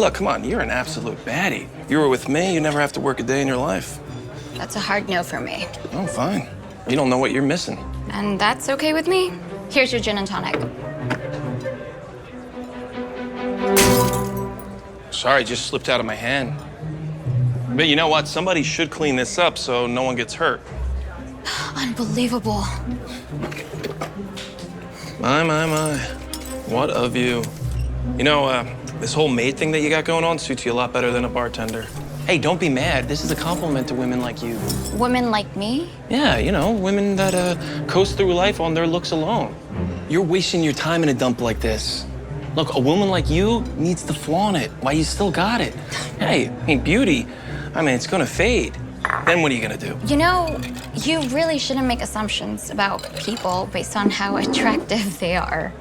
look, come on, you're an absolute baddie. If you were with me, you never have to work a day in your life. That's a hard no for me. Oh, fine. You don't know what you're missing. And that's okay with me. Here's your gin and tonic. Sorry, just slipped out of my hand. But you know what? Somebody should clean this up so no one gets hurt. Unbelievable. My. What a view. You know, this whole maid thing that you got going on suits you a lot better than a bartender. Hey, don't be mad. This is a compliment to women like you. Women like me? Yeah, you know, women that coast through life on their looks alone. You're wasting your time in a dump like this. Look, a woman like you needs to flaunt it while you still got it. Hey, I mean, beauty, it's gonna fade. Then what are you gonna do? You know, you really shouldn't make assumptions about people based on how attractive they are.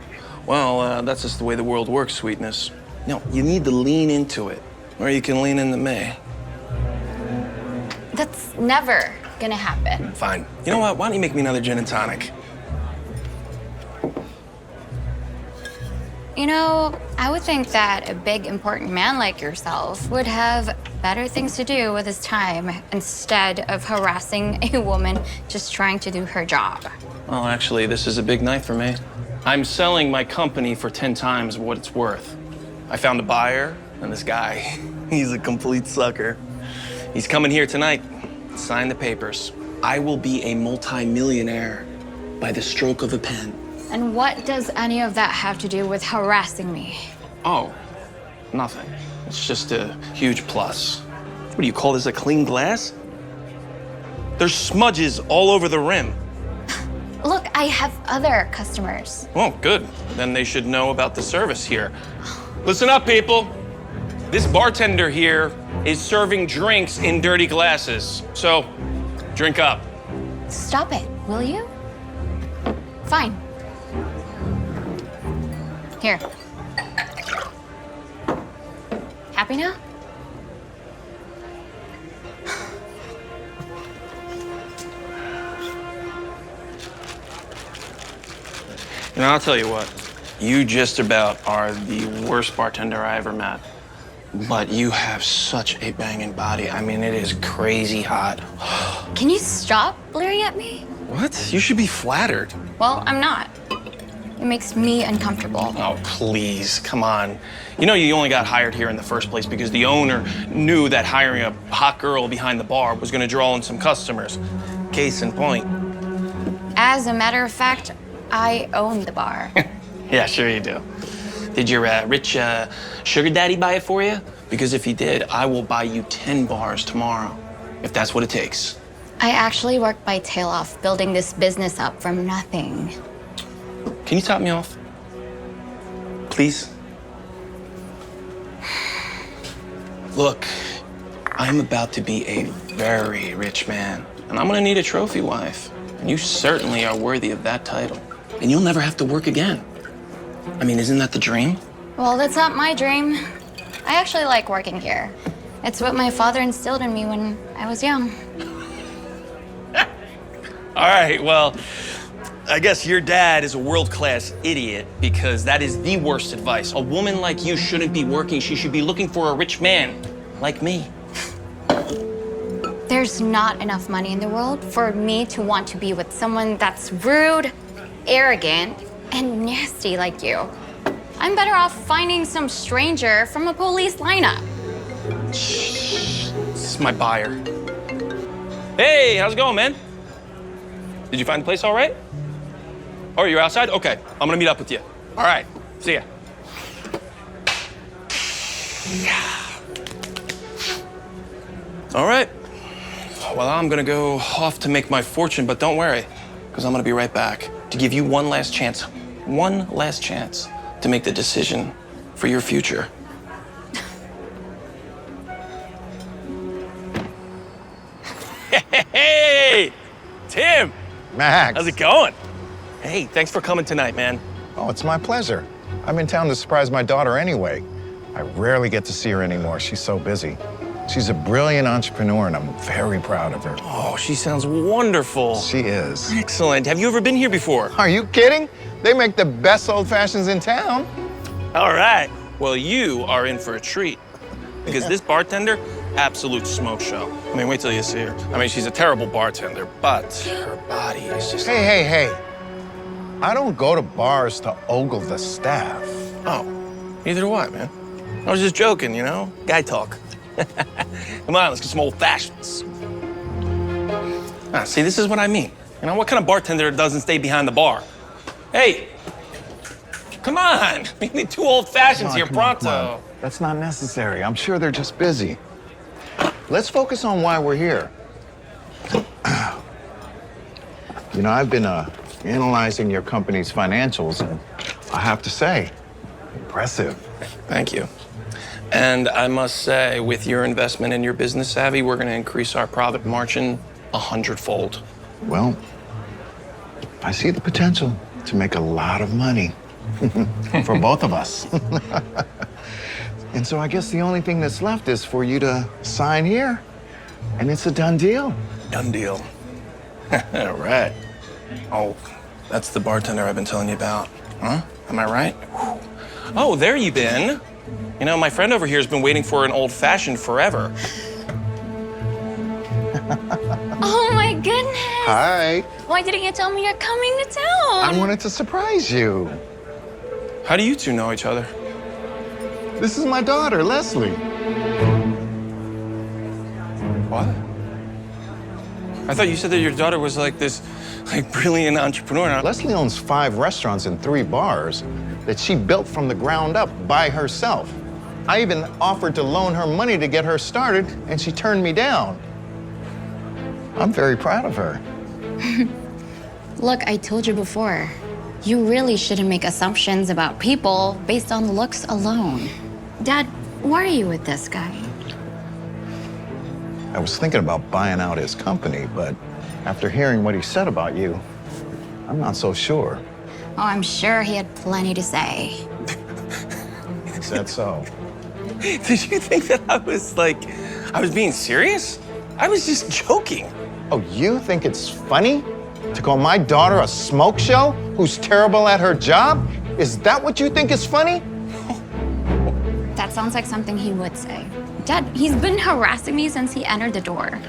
Well, that's just the way the world works, sweetness. No, you need to lean into it, or you can lean into me. That's never gonna happen. Fine. You know what? Why don't you make me another gin and tonic? You know, I would think that a big, important man like yourself would have better things to do with his time instead of harassing a woman just trying to do her job. Well, actually, this is a big night for me. I'm selling my company for 10 times what it's worth. I found a buyer, and this guy, he's a complete sucker. He's coming here tonight. Sign the papers. I will be a multi-millionaire by the stroke of a pen. And what does any of that have to do with harassing me? Oh, nothing. It's just a huge plus. What do you call this, a clean glass? There's smudges all over the rim. Look, I have other customers. Oh, good. Then they should know about the service here. Listen up, people. This bartender here is serving drinks in dirty glasses. So, drink up. Stop it, will you? Fine. Here. Happy now? And I'll tell you what, you just about are the worst bartender I ever met. But you have such a banging body. It is crazy hot. Can you stop leering at me? What? You should be flattered. Well, I'm not. It makes me uncomfortable. Oh, please, come on. You know you only got hired here in the first place because the owner knew that hiring a hot girl behind the bar was gonna draw in some customers. Case in point. As a matter of fact, I own the bar. Yeah, sure you do. Did your rich sugar daddy buy it for you? Because if he did, I will buy you 10 bars tomorrow, if that's what it takes. I actually worked my tail off building this business up from nothing. Can you top me off? Please? Look, I'm about to be a very rich man, and I'm gonna need a trophy wife. And you certainly are worthy of that title. And you'll never have to work again. Isn't that the dream? Well, that's not my dream. I actually like working here. It's what my father instilled in me when I was young. All right, well, I guess your dad is a world-class idiot because that is the worst advice. A woman like you shouldn't be working. She should be looking for a rich man like me. There's not enough money in the world for me to want to be with someone that's rude, arrogant, and nasty like you. I'm better off finding some stranger from a police lineup. This is my buyer. Hey, how's it going, man? Did you find the place all right? Oh, you're outside? Okay, I'm gonna meet up with you. All right, see ya. All right. Well, I'm gonna go off to make my fortune, but don't worry, because I'm gonna be right back to give you one last chance to make the decision for your future. Hey, Tim. Max. How's it going? Hey, thanks for coming tonight, man. Oh, it's my pleasure. I'm in town to surprise my daughter anyway. I rarely get to see her anymore. She's so busy. She's a brilliant entrepreneur, and I'm very proud of her. Oh, she sounds wonderful. She is. Excellent. Have you ever been here before? Are you kidding? They make the best old fashions in town. All right. Well, you are in for a treat. Because this bartender, absolute smoke show. I mean, wait till you see her. I mean, she's a terrible bartender, but her body is just... Hey. I don't go to bars to ogle the staff. Oh, neither do I, man. I was just joking, you know? Guy talk. Come on, let's get some old fashions. Ah, see, this is what I mean. You know, what kind of bartender doesn't stay behind the bar? Hey, come on. We need 2 old fashions here pronto. That's not necessary. I'm sure they're just busy. Let's focus on why we're here. You know, I've been analyzing your company's financials, and I have to say, impressive. Thank you. And I must say, with your investment in your business savvy, we're going to increase our profit margin 100-fold. Well, I see the potential to make a lot of money for both of us. And so I guess the only thing that's left is for you to sign here, and it's a done deal. Done deal. All right. Oh, that's the bartender I've been telling you about. Huh? Am I right? Oh, there you been. You know, my friend over here has been waiting for an old-fashioned forever. Oh my goodness. Hi. Why didn't you tell me you're coming to town? I wanted to surprise you. How do you two know each other? This is my daughter, Leslie. What? I thought you said that your daughter was like this, brilliant entrepreneur. Leslie owns 5 restaurants and 3 bars that she built from the ground up by herself. I even offered to loan her money to get her started, and she turned me down. I'm very proud of her. Look, I told you before, you really shouldn't make assumptions about people based on looks alone. Dad, why are you with this guy? I was thinking about buying out his company, but after hearing what he said about you, I'm not so sure. Oh, I'm sure he had plenty to say. Is that so? Did you think that I was being serious? I was just joking. Oh, you think it's funny to call my daughter a smoke show who's terrible at her job? Is that what you think is funny? That sounds like something he would say. Dad, he's been harassing me since he entered the door.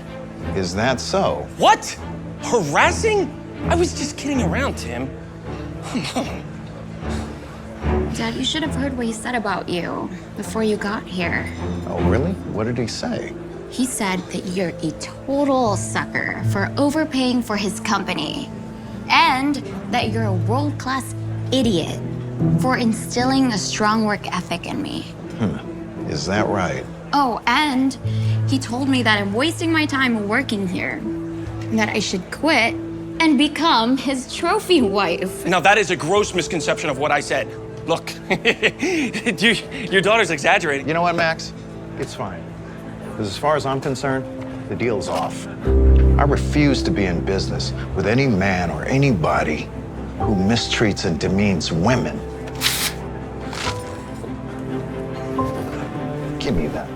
Is that so? What? Harassing? I was just kidding around, Tim. Come on. Dad, you should have heard what he said about you before you got here. Oh, really? What did he say? He said that you're a total sucker for overpaying for his company, and that you're a world-class idiot for instilling a strong work ethic in me. Is that right? Oh, and he told me that I'm wasting my time working here, and that I should quit and become his trophy wife. Now, that is a gross misconception of what I said. Look, your daughter's exaggerating. You know what, Max? It's fine. Because as far as I'm concerned, the deal's off. I refuse to be in business with any man or anybody who mistreats and demeans women. Give me that.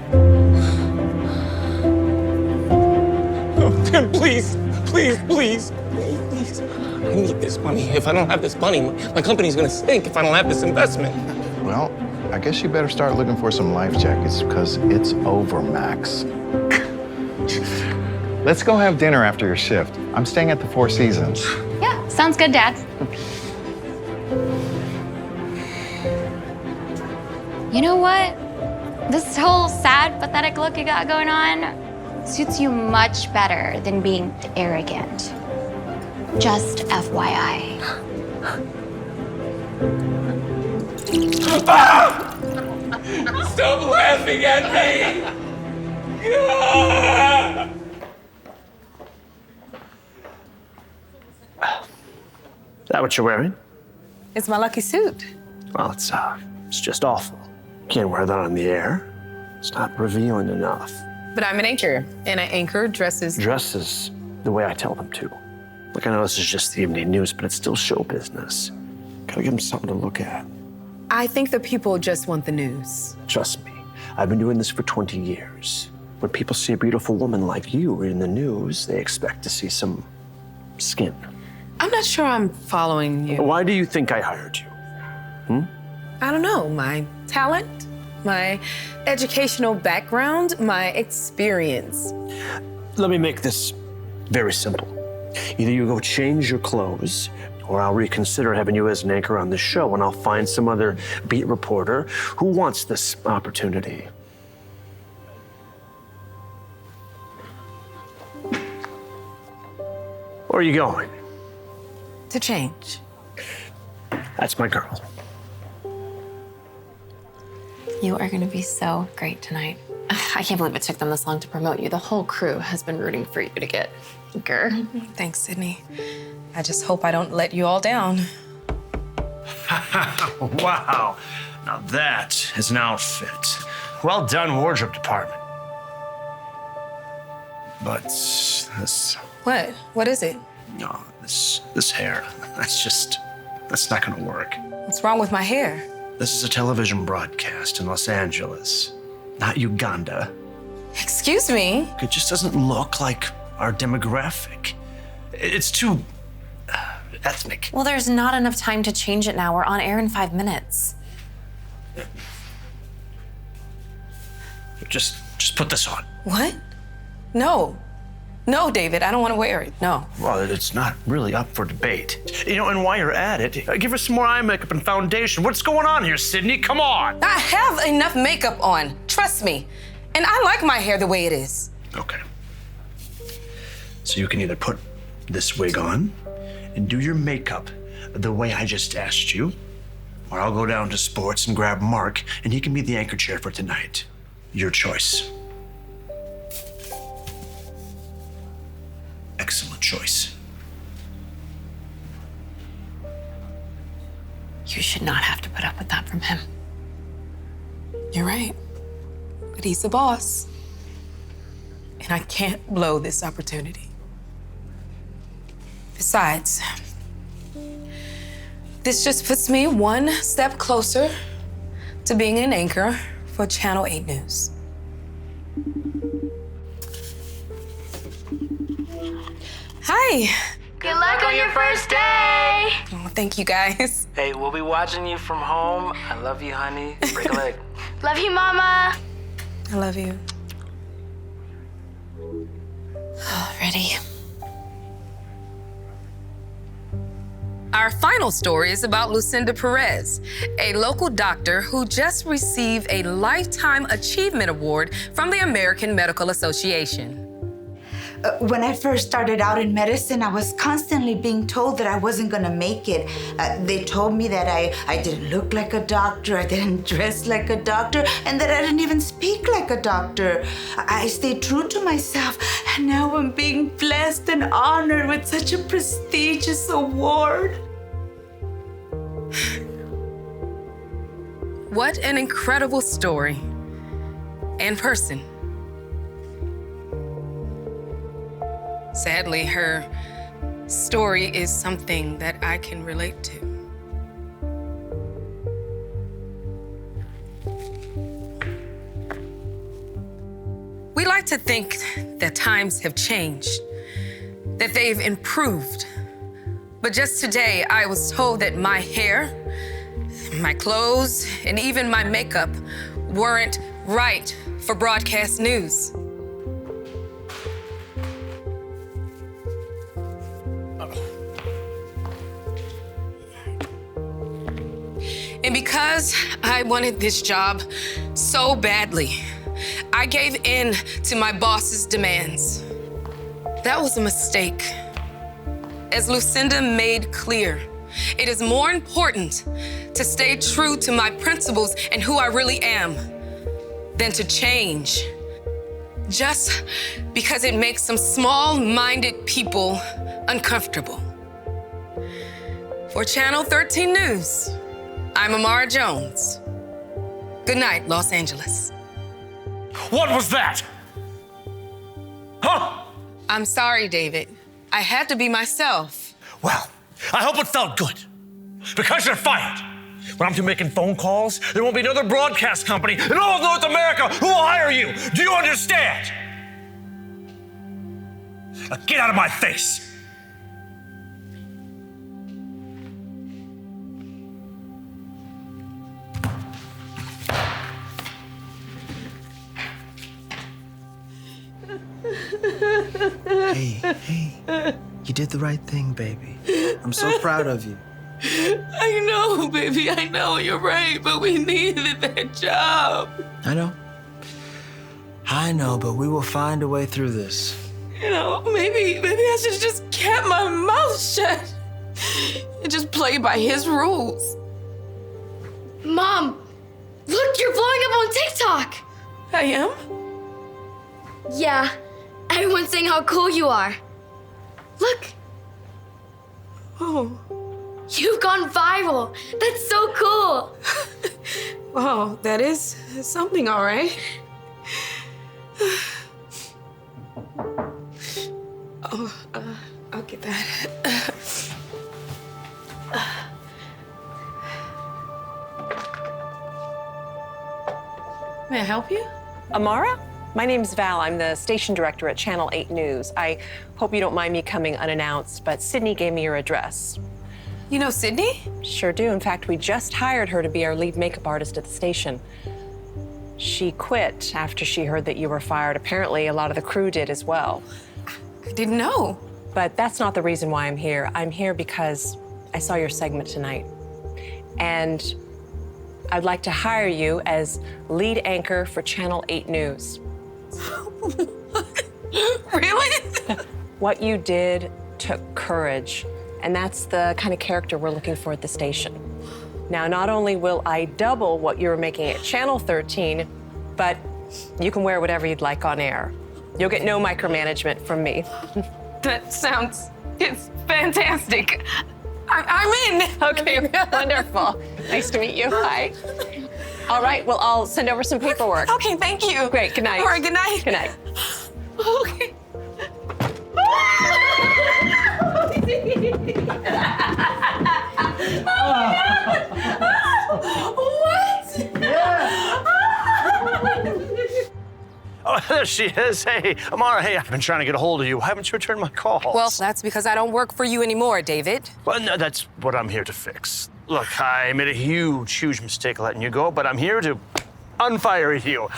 Oh, Tim, please. I need this money. If I don't have this money, my company's gonna sink if I don't have this investment. Well, I guess you better start looking for some life jackets because it's over, Max. Let's go have dinner after your shift. I'm staying at the Four Seasons. Yeah, sounds good, Dad. You know what? This whole sad, pathetic look you got going on suits you much better than being arrogant. Just FYI. Stop laughing at me! Is that what you're wearing? It's my lucky suit. Well, it's just awful. Can't wear that on the air. It's not revealing enough. But I'm an anchor, and an anchor dresses. Dresses the way I tell them to. Look, I know this is just the evening news, but it's still show business. Gotta give them something to look at. I think the people just want the news. Trust me, I've been doing this for 20 years. When people see a beautiful woman like you in the news, they expect to see some skin. I'm not sure I'm following you. Why do you think I hired you? I don't know, my talent, my educational background, my experience. Let me make this very simple. Either you go change your clothes, or I'll reconsider having you as an anchor on the show, and I'll find some other beat reporter who wants this opportunity. Where are you going? To change. That's my girl. You are going to be so great tonight. I can't believe it took them this long to promote you. The whole crew has been rooting for you to get Gur. Thanks, Sydney. I just hope I don't let you all down. Wow. Now that is an outfit. Well done, wardrobe department. But this, What? What is it? no, this hair, that's not gonna work. What's wrong with my hair? This is a television broadcast in Los Angeles, not Uganda. Excuse me? It just doesn't look like our demographic. It's too ethnic. Well, there's not enough time to change it now. We're on air in 5 minutes. Just put this on. What? No. No, David, I don't want to wear it. No. Well, it's not really up for debate. You know, and while you're at it, give her some more eye makeup and foundation. What's going on here, Sydney? Come on. I have enough makeup on. Trust me. And I like my hair the way it is. Okay. So you can either put this wig on and do your makeup the way I just asked you, or I'll go down to sports and grab Mark, and he can be the anchor chair for tonight. Your choice. Excellent choice. You should not have to put up with that from him. You're right. But he's the boss. And I can't blow this opportunity. Besides, this just puts me one step closer to being an anchor for Channel 8 News. Hi. Good luck on your first day. Oh, thank you, guys. Hey, we'll be watching you from home. I love you, honey. Break a leg. Love you, Mama. I love you. Ready? Our final story is about Lucinda Perez, a local doctor who just received a Lifetime Achievement Award from the American Medical Association. When I first started out in medicine, I was constantly being told that I wasn't gonna make it. They told me that I didn't look like a doctor, I didn't dress like a doctor, and that I didn't even speak like a doctor. I stayed true to myself, and now I'm being blessed and honored with such a prestigious award. What an incredible story and person. Sadly, her story is something that I can relate to. We like to think that times have changed, that they've improved. But just today, I was told that my hair, my clothes, and even my makeup weren't right for broadcast news. And because I wanted this job so badly, I gave in to my boss's demands. That was a mistake. As Lucinda made clear, it is more important to stay true to my principles and who I really am than to change just because it makes some small-minded people uncomfortable. For Channel 13 News, I'm Amara Jones. Good night, Los Angeles. What was that? Huh? I'm sorry, David. I had to be myself. Well, I hope it felt good. Because you're fired. When I'm through making phone calls, there won't be another broadcast company in all of North America who will hire you. Do you understand? Now get out of my face. Hey, you did the right thing, baby. I'm so proud of you. I know, baby, I know, you're right, but we needed that job. I know, but we will find a way through this. You know, maybe I should just kept my mouth shut and just play by his rules. Mom, look, you're blowing up on TikTok. I am? Yeah, everyone's saying how cool you are. Look, Oh, you've gone viral. That's so cool. wow, that is something, all right. I'll get that. May I help you? Amara? My name's Val. I'm the station director at Channel 8 News. I hope you don't mind me coming unannounced, but Sydney gave me your address. You know Sydney? Sure do. In fact, we just hired her to be our lead makeup artist at the station. She quit after she heard that you were fired. Apparently, a lot of the crew did as well. I didn't know. But that's not the reason why I'm here. I'm here because I saw your segment tonight. And I'd like to hire you as lead anchor for Channel 8 News. Really? What you did took courage, and that's the kind of character we're looking for at the station. Now, not only will I double what you were making at Channel 13, but you can wear whatever you'd like on air. You'll get no micromanagement from me. That sounds, it's fantastic. I'm in. Okay, wonderful. Nice to meet you. Hi. All right, well, I'll send over some paperwork. Okay, thank you. Great, good night. All right, good night. Good night. Okay. Oh, there she is. Hey, Amara, hey, I've been trying to get a hold of you. Why haven't you returned my calls? Well, that's because I don't work for you anymore, David. Well, no, that's what I'm here to fix. Look, I made a huge mistake letting you go, but I'm here to unfire you.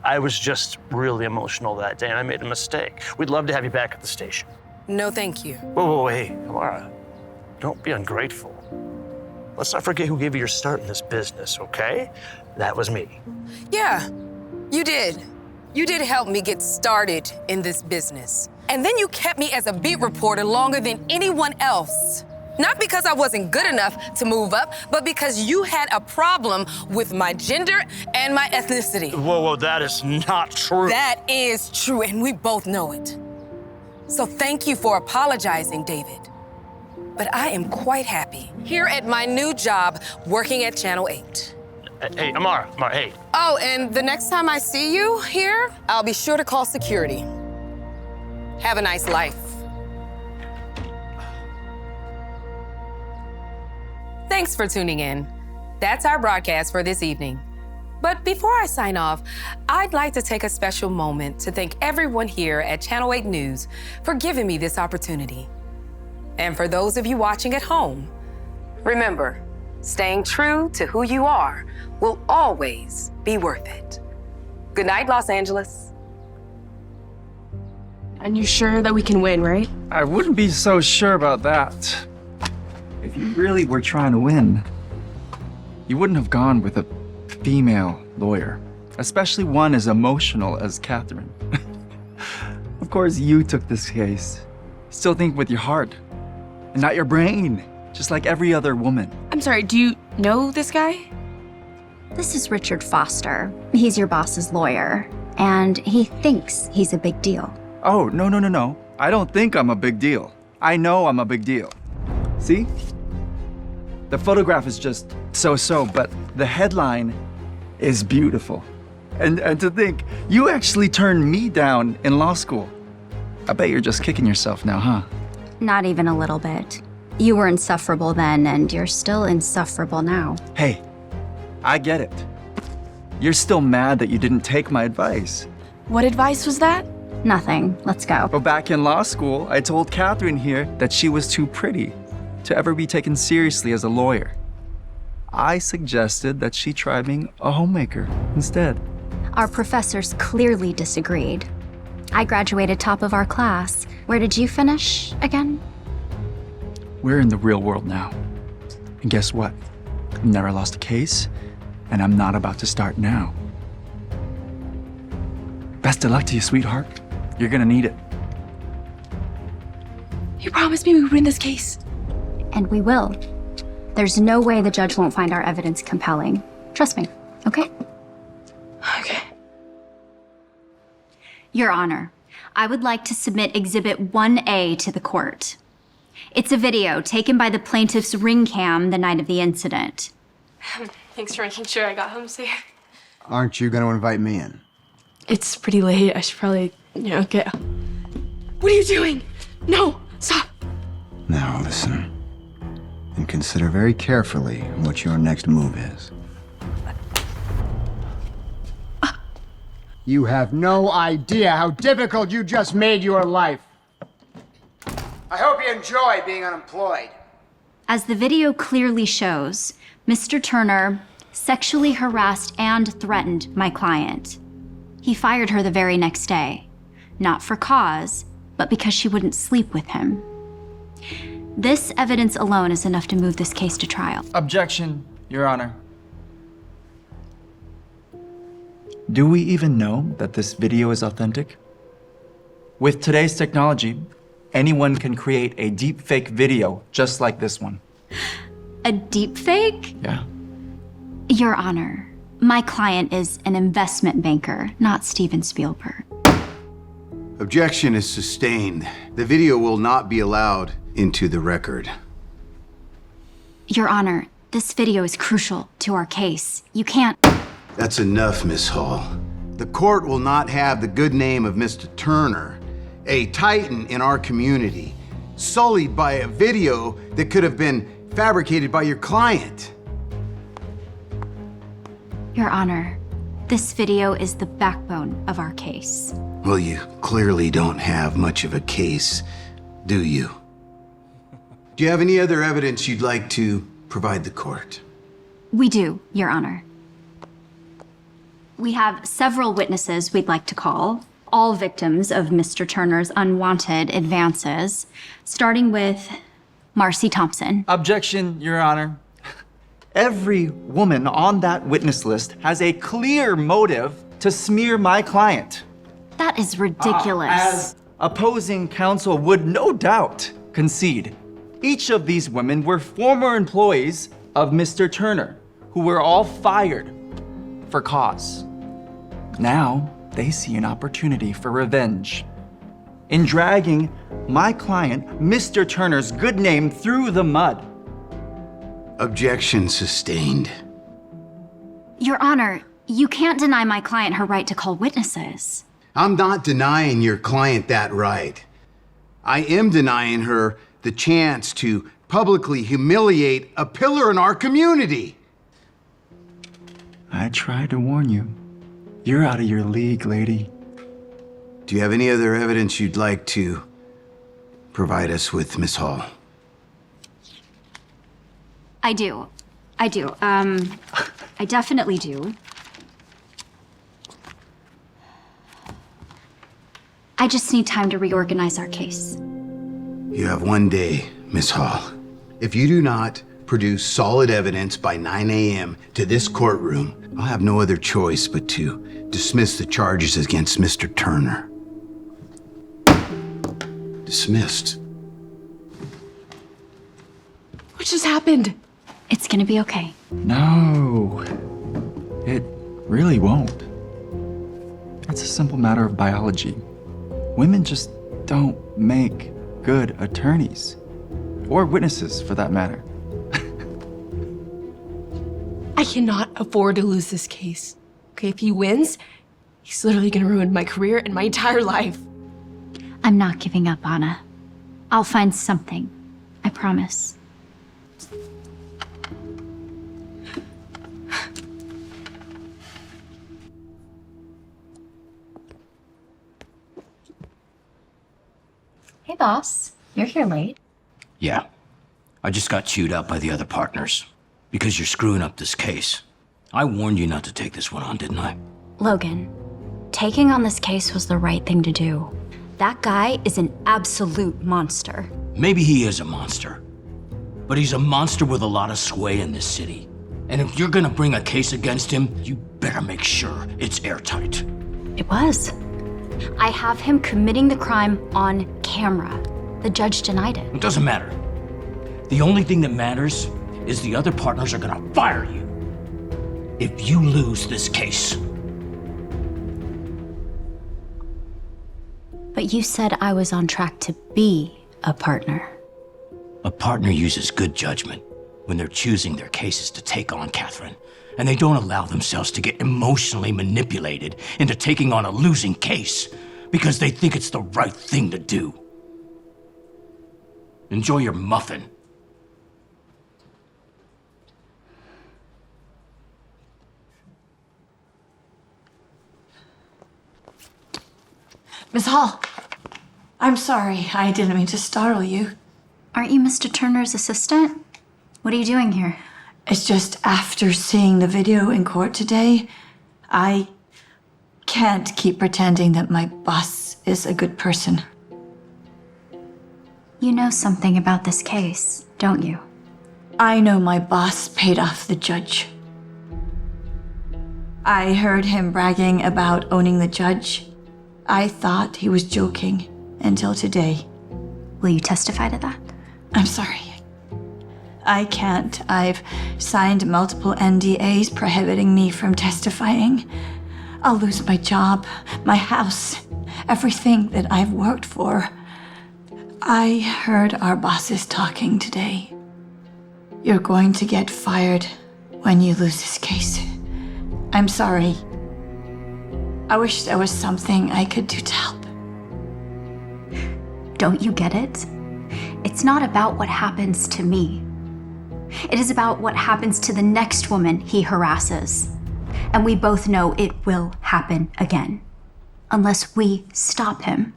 I was just really emotional that day, and I made a mistake. We'd love to have you back at the station. No, thank you. Whoa, hey, Amara, don't be ungrateful. Let's not forget who gave you your start in this business, okay? That was me. Yeah, you did. You did help me get started in this business. And then you kept me as a beat reporter longer than anyone else. Not because I wasn't good enough to move up, but because you had a problem with my gender and my ethnicity. Whoa, that is not true. That is true, and we both know it. So thank you for apologizing, David. But I am quite happy here at my new job working at Channel 8. Hey, Amara, hey. Oh, and the next time I see you here, I'll be sure to call security. Have a nice life. Thanks for tuning in. That's our broadcast for this evening. But before I sign off, I'd like to take a special moment to thank everyone here at Channel 8 News for giving me this opportunity. And for those of you watching at home, remember, staying true to who you are will always be worth it. Good night, Los Angeles. And you're sure that we can win, right? I wouldn't be so sure about that. If you really were trying to win, you wouldn't have gone with a female lawyer, especially one as emotional as Catherine. Of course, you took this case. Still think with your heart and not your brain, just like every other woman. I'm sorry, do you know this guy? This is Richard Foster. He's your boss's lawyer, and he thinks he's a big deal. Oh, no. I don't think I'm a big deal. I know I'm a big deal. See? The photograph is just so-so, but the headline is beautiful. And to think, you actually turned me down in law school. I bet you're just kicking yourself now, huh? Not even a little bit. You were insufferable then, and you're still insufferable now. Hey, I get it. You're still mad that you didn't take my advice. What advice was that? Nothing. Let's go. But back in law school, I told Catherine here that she was too pretty to ever be taken seriously as a lawyer. I suggested that she try being a homemaker instead. Our professors clearly disagreed. I graduated top of our class. Where did you finish again? We're in the real world now. And guess what? I've never lost a case, and I'm not about to start now. Best of luck to you, sweetheart. You're gonna need it. You promised me we would win this case. And we will. There's no way the judge won't find our evidence compelling. Trust me, okay? Okay. Your Honor, I would like to submit Exhibit 1A to the court. It's a video taken by the plaintiff's ring cam the night of the incident. Thanks for making sure I got home safe. Aren't you going to invite me in? It's pretty late. I should probably, get... What are you doing? No, stop. Now listen, and consider very carefully what your next move is. You have no idea how difficult you just made your life. I hope you enjoy being unemployed. As the video clearly shows, Mr. Turner sexually harassed and threatened my client. He fired her the very next day, not for cause, but because she wouldn't sleep with him. This evidence alone is enough to move this case to trial. Objection, Your Honor. Do we even know that this video is authentic? With today's technology, anyone can create a deepfake video just like this one. A deepfake? Yeah. Your Honor, my client is an investment banker, not Steven Spielberg. Objection is sustained. The video will not be allowed into the record. Your Honor, this video is crucial to our case. You can't... That's enough, Miss Hall. The court will not have the good name of Mr. Turner, a titan in our community, sullied by a video that could have been fabricated by your client. Your Honor, this video is the backbone of our case. Well, you clearly don't have much of a case, do you? Do you have any other evidence you'd like to provide the court? We do, Your Honor. We have several witnesses we'd like to call, all victims of Mr. Turner's unwanted advances, starting with Marcy Thompson. Objection, Your Honor. Every woman on that witness list has a clear motive to smear my client. That is ridiculous. As opposing counsel would no doubt concede, each of these women were former employees of Mr. Turner, who were all fired for cause. Now, they see an opportunity for revenge in dragging my client, Mr. Turner's good name, through the mud. Objection sustained. Your Honor, you can't deny my client her right to call witnesses. I'm not denying your client that right. I am denying her the chance to publicly humiliate a pillar in our community. I tried to warn you. You're out of your league, lady. Do you have any other evidence you'd like to provide us with, Miss Hall? I do. I definitely do. I just need time to reorganize our case. You have one day, Miss Hall. If you do not produce solid evidence by 9 a.m. to this courtroom, I'll have no other choice but to dismiss the charges against Mr. Turner. Dismissed. What just happened? It's gonna be okay. No, it really won't. It's a simple matter of biology. Women just don't make good attorneys, or witnesses for that matter. I cannot afford to lose this case. Okay, if he wins, he's literally gonna ruin my career and my entire life. I'm not giving up, Anna. I'll find something. I promise. Hey, boss. You're here late. Yeah. I just got chewed out by the other partners. Because you're screwing up this case. I warned you not to take this one on, didn't I? Logan, Taking on this case was the right thing to do. That guy is an absolute monster. Maybe he is a monster, but he's a monster with a lot of sway in this city. And if you're gonna bring a case against him, you better make sure it's airtight. It was. I have him committing the crime on camera. The judge denied it. It doesn't matter. The only thing that matters is the other partners are gonna fire you if you lose this case. But you said I was on track to be a partner. A partner uses good judgment when they're choosing their cases to take on Catherine, and they don't allow themselves to get emotionally manipulated into taking on a losing case because they think it's the right thing to do. Enjoy your muffin. Miss Hall, I'm sorry. I didn't mean to startle you. Aren't you Mr. Turner's assistant? What are you doing here? It's just after seeing the video in court today, I can't keep pretending that my boss is a good person. You know something about this case, don't you? I know my boss paid off the judge. I heard him bragging about owning the judge. I thought he was joking until today. Will you testify to that? I'm sorry. I can't. I've signed multiple NDAs prohibiting me from testifying. I'll lose my job, my house, everything that I've worked for. I heard our bosses talking today. You're going to get fired when you lose this case. I'm sorry. I wish there was something I could do to help. Don't you get it? It's not about what happens to me. It is about what happens to the next woman he harasses. And we both know it will happen again, unless we stop him.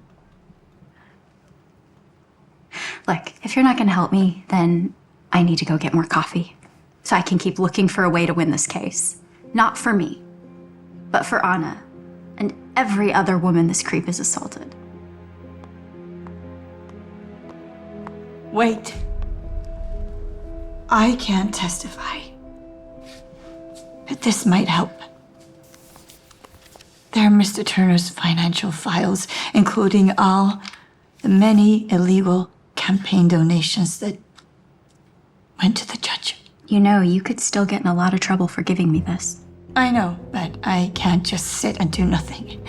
Look, if you're not gonna help me, then I need to go get more coffee, so I can keep looking for a way to win this case. Not for me, but for Anna, and every other woman this creep has assaulted. Wait. I can't testify. But this might help. There are Mr. Turner's financial files, including all the many illegal campaign donations that went to the judge. You know, you could still get in a lot of trouble for giving me this. I know, but I can't just sit and do nothing.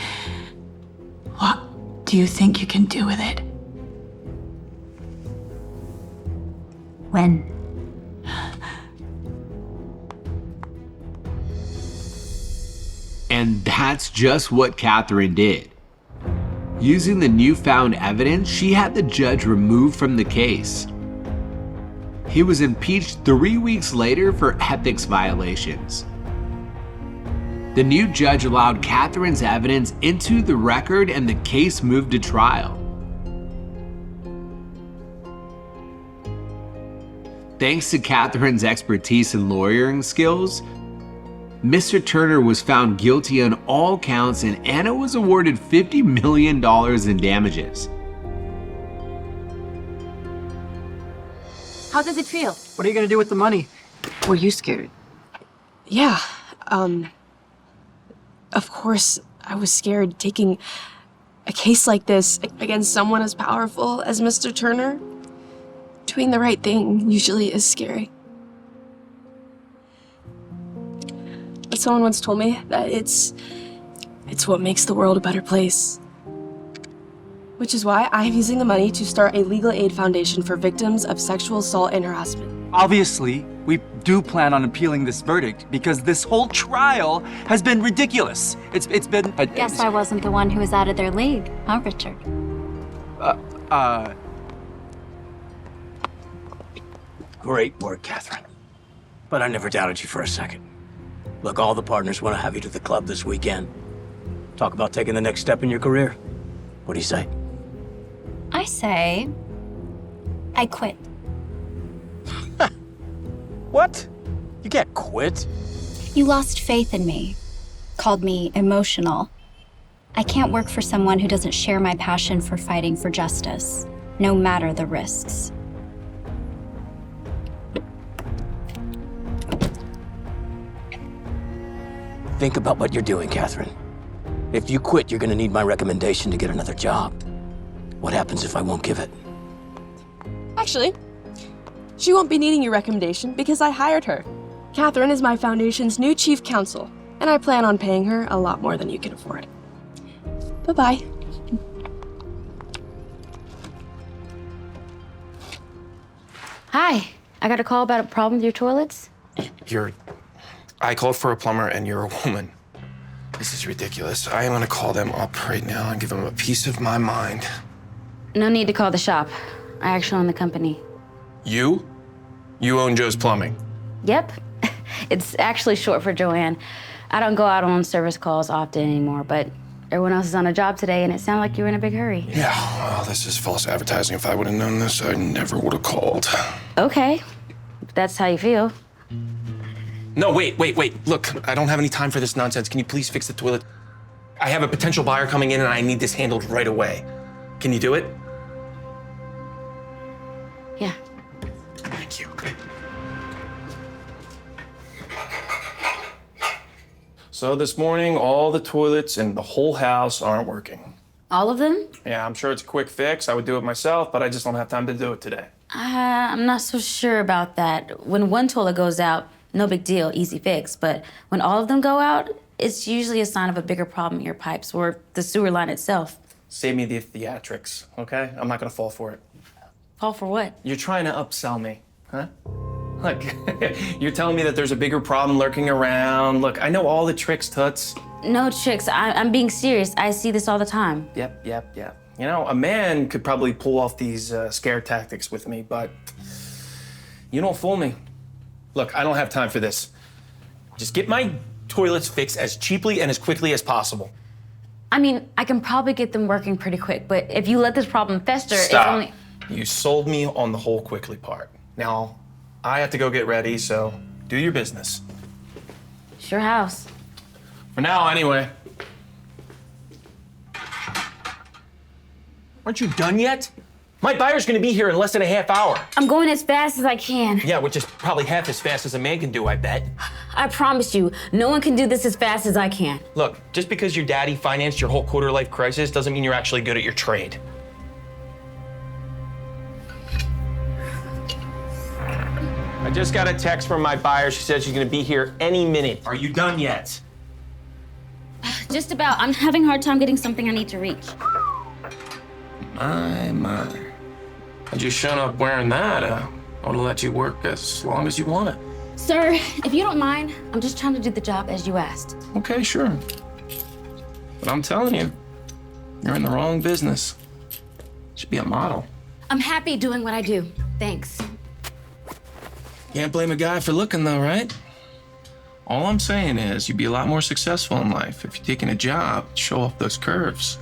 What do you think you can do with it? When? And that's just what Catherine did. Using the newfound evidence, she had the judge removed from the case. He was impeached 3 weeks later for ethics violations. The new judge allowed Catherine's evidence into the record and the case moved to trial. Thanks to Catherine's expertise and lawyering skills, Mr. Turner was found guilty on all counts and Anna was awarded $50 million in damages. How does it feel? What are you gonna do with the money? Were you scared? Yeah, of course I was scared taking a case like this against someone as powerful as Mr. Turner. Doing the right thing usually is scary. But someone once told me that it's what makes the world a better place. Which is why I'm using the money to start a legal aid foundation for victims of sexual assault and harassment. Obviously, we do plan on appealing this verdict because this whole trial has been ridiculous. It's been... Guess I wasn't the one who was out of their league, huh, Richard? Great work, Catherine. But I never doubted you for a second. Look, all the partners want to have you to the club this weekend. Talk about taking the next step in your career. What do you say? I say, I quit. What? You can't quit. You lost faith in me, called me emotional. I can't work for someone who doesn't share my passion for fighting for justice, no matter the risks. Think about what you're doing, Catherine. If you quit, you're gonna need my recommendation to get another job. What happens if I won't give it? Actually, she won't be needing your recommendation because I hired her. Catherine is my foundation's new chief counsel, and I plan on paying her a lot more than you can afford. Bye-bye. Hi, I got a call about a problem with your toilets. I called for a plumber and you're a woman. This is ridiculous. I am gonna call them up right now and give them a piece of my mind. No need to call the shop. I actually own the company. You? You own Joe's Plumbing? Yep. It's actually short for Joanne. I don't go out on service calls often anymore, but everyone else is on a job today and it sounded like you were in a big hurry. Yeah, well, this is false advertising. If I would have known this, I never would have called. Okay, if that's how you feel. No, wait. Look, I don't have any time for this nonsense. Can you please fix the toilet? I have a potential buyer coming in and I need this handled right away. Can you do it? Yeah. Thank you. So this morning, all the toilets in the whole house aren't working. All of them? Yeah, I'm sure it's a quick fix. I would do it myself, but I just don't have time to do it today. I'm not so sure about that. When one toilet goes out, no big deal, easy fix. But when all of them go out, it's usually a sign of a bigger problem in your pipes or the sewer line itself. Save me the theatrics, okay? I'm not gonna fall for it. Fall for what? You're trying to upsell me, huh? Look, you're telling me that there's a bigger problem lurking around. Look, I know all the tricks, Toots. No tricks, I'm being serious. I see this all the time. Yep. You know, a man could probably pull off these scare tactics with me, but you don't fool me. Look, I don't have time for this. Just get my toilets fixed as cheaply and as quickly as possible. I mean, I can probably get them working pretty quick, but if you let this problem fester, Stop. it's only... You sold me on the whole quickly part. Now, I have to go get ready, so do your business. It's your house. For now, anyway. Aren't you done yet? My buyer's gonna be here in less than a half hour. I'm going as fast as I can. Yeah, which is probably half as fast as a man can do, I bet. I promise you, no one can do this as fast as I can. Look, just because your daddy financed your whole quarter-life crisis doesn't mean you're actually good at your trade. I just got a text from my buyer. She said she's gonna be here any minute. Are you done yet? Just about. I'm having a hard time getting something I need to reach. My. I just showing up wearing that. I want to let you work as long as you want it. Sir, if you don't mind, I'm just trying to do the job as you asked. Okay, sure. But I'm telling you, you're in the wrong business. Should be a model. I'm happy doing what I do. Thanks. Can't blame a guy for looking, though, right? All I'm saying is you'd be a lot more successful in life if you're taking a job to show off those curves.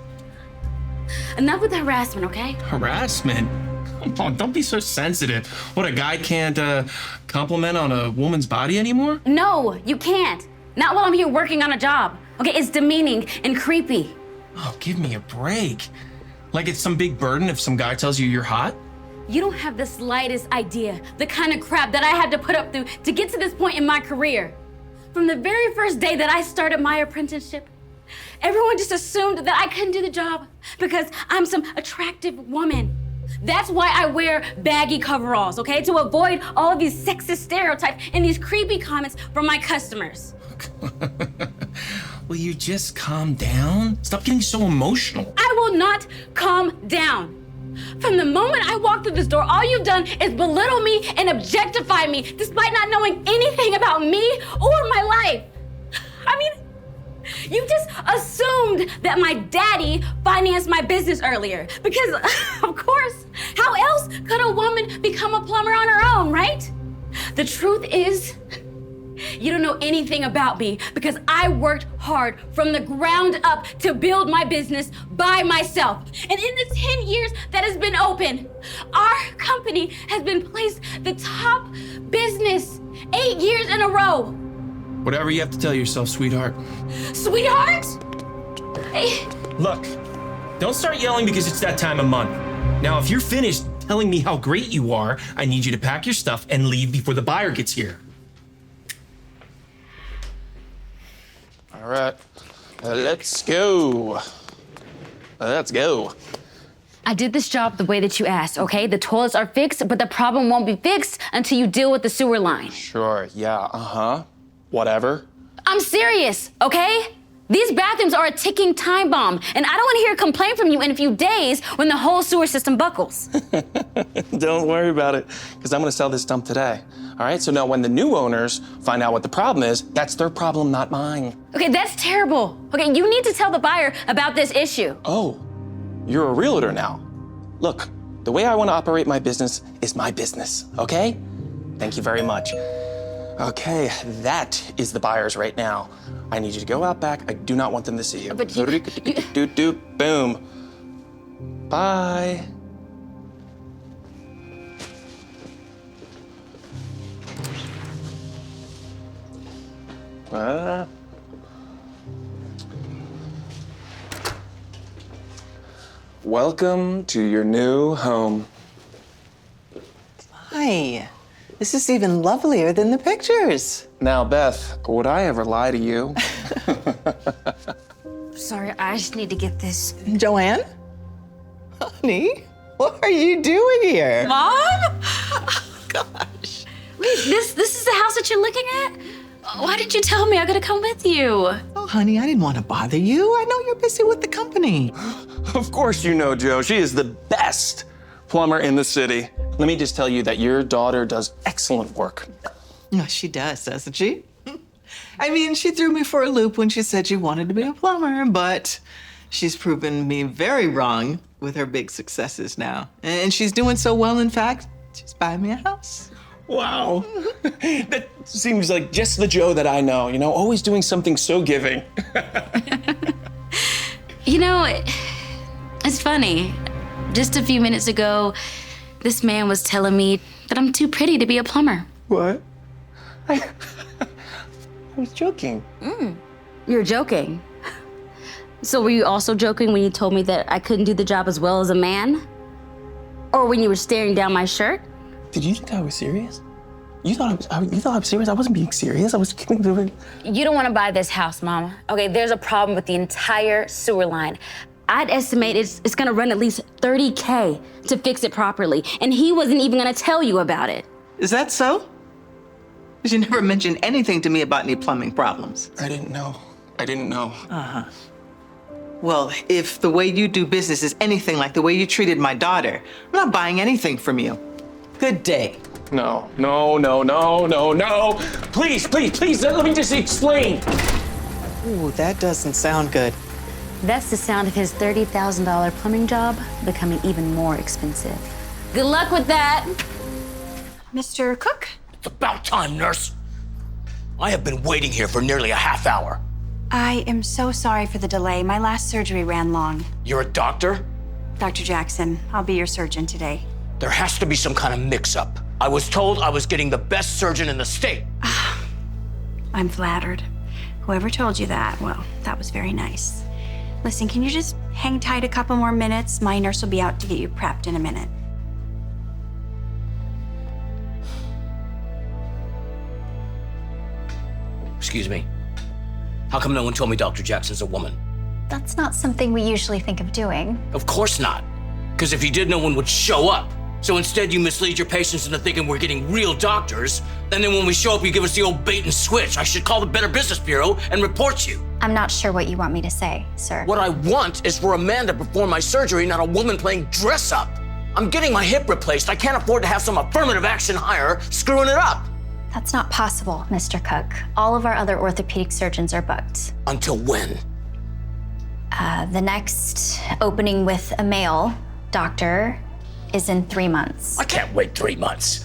Enough with the harassment, okay? Harassment? Come on, don't be so sensitive. What, a guy can't compliment on a woman's body anymore? No, you can't. Not while I'm here working on a job. Okay, it's demeaning and creepy. Oh, give me a break. Like it's some big burden if some guy tells you you're hot? You don't have the slightest idea the kind of crap that I had to put up through to get to this point in my career. From the very first day that I started my apprenticeship, everyone just assumed that I couldn't do the job because I'm some attractive woman. That's why I wear baggy coveralls, okay? To avoid all of these sexist stereotypes and these creepy comments from my customers. Will you just calm down? Stop getting so emotional. I will not calm down. From the moment I walked through this door, all you've done is belittle me and objectify me, despite not knowing anything about me or my life. I mean, you just assumed that my daddy financed my business earlier. Because, of course, how else could a woman become a plumber on her own, right? The truth is, you don't know anything about me because I worked hard from the ground up to build my business by myself. And in the 10 years that has been open, our company has been placed the top business 8 years in a row. Whatever you have to tell yourself, sweetheart. Sweetheart? Hey, Look, don't start yelling because it's that time of month. Now, if you're finished telling me how great you are, I need you to pack your stuff and leave before the buyer gets here. All right, let's go. Let's go. I did this job the way that you asked, okay? The toilets are fixed, but the problem won't be fixed until you deal with the sewer line. Sure, yeah, whatever. I'm serious, okay? These bathrooms are a ticking time bomb, and I don't want to hear a complaint from you in a few days when the whole sewer system buckles. Don't worry about it, because I'm gonna sell this dump today. All right, so now when the new owners find out what the problem is, that's their problem, not mine. Okay, that's terrible. Okay, you need to tell the buyer about this issue. Oh, you're a realtor now. Look, the way I want to operate my business is my business, okay? Thank you very much. Okay, that is the buyers right now. I need you to go out back. I do not want them to see you. But Boom. Bye. Welcome to your new home. Hi. This is even lovelier than the pictures. Now, Beth, would I ever lie to you? Sorry, I just need to get this. Joanne? Honey, what are you doing here? Mom? Oh, gosh. Wait, this is the house that you're looking at? Why didn't you tell me I gotta come with you? Oh, honey, I didn't want to bother you. I know you're busy with the company. Of course you know, Joe. She is the best plumber in the city. Let me just tell you that your daughter does excellent work. No, she does, doesn't she? I mean, she threw me for a loop when she said she wanted to be a plumber, but she's proven me very wrong with her big successes now. And she's doing so well, in fact, she's buying me a house. Wow. That seems like just the Joe that I know, you know, always doing something so giving. You know, it's funny. Just a few minutes ago, this man was telling me that I'm too pretty to be a plumber. What? I was joking. You're joking. So were you also joking when you told me that I couldn't do the job as well as a man? Or when you were staring down my shirt? Did you think I was serious? You thought I was serious? I wasn't being serious. I was kidding. You don't want to buy this house, Mama. Okay, there's a problem with the entire sewer line. I'd estimate it's gonna run at least $30K to fix it properly, and he wasn't even gonna tell you about it. Is that so? You never mentioned anything to me about any plumbing problems. I didn't know. Uh-huh. Well, if the way you do business is anything like the way you treated my daughter, I'm not buying anything from you. Good day. No. Please, let me just explain. Ooh, that doesn't sound good. That's the sound of his $30,000 plumbing job becoming even more expensive. Good luck with that. Mr. Cook? It's about time, nurse. I have been waiting here for nearly a half hour. I am so sorry for the delay. My last surgery ran long. You're a doctor? Dr. Jackson, I'll be your surgeon today. There has to be some kind of mix-up. I was told I was getting the best surgeon in the state. I'm flattered. Whoever told you that, well, that was very nice. Listen, can you just hang tight a couple more minutes? My nurse will be out to get you prepped in a minute. Excuse me. How come no one told me Dr. Jackson's a woman? That's not something we usually think of doing. Of course not. Because if you did, no one would show up. So instead, you mislead your patients into thinking we're getting real doctors. And then when we show up, you give us the old bait and switch. I should call the Better Business Bureau and report you. I'm not sure what you want me to say, sir. What I want is for a man to perform my surgery, not a woman playing dress up. I'm getting my hip replaced. I can't afford to have some affirmative action hire screwing it up. That's not possible, Mr. Cook. All of our other orthopedic surgeons are booked. Until when? The next opening with a male doctor is in 3 months. I can't wait 3 months.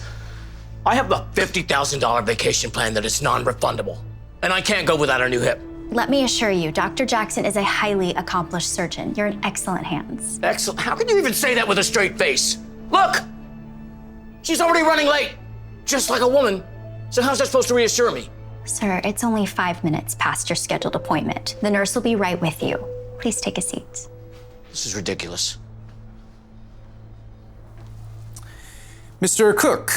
I have a $50,000 vacation plan that is non-refundable, and I can't go without a new hip. Let me assure you, Dr. Jackson is a highly accomplished surgeon. You're in excellent hands. Excellent. How can you even say that with a straight face? Look! She's already running late, just like a woman. So how's that supposed to reassure me? Sir, it's only 5 minutes past your scheduled appointment. The nurse will be right with you. Please take a seat. This is ridiculous. Mr. Cook,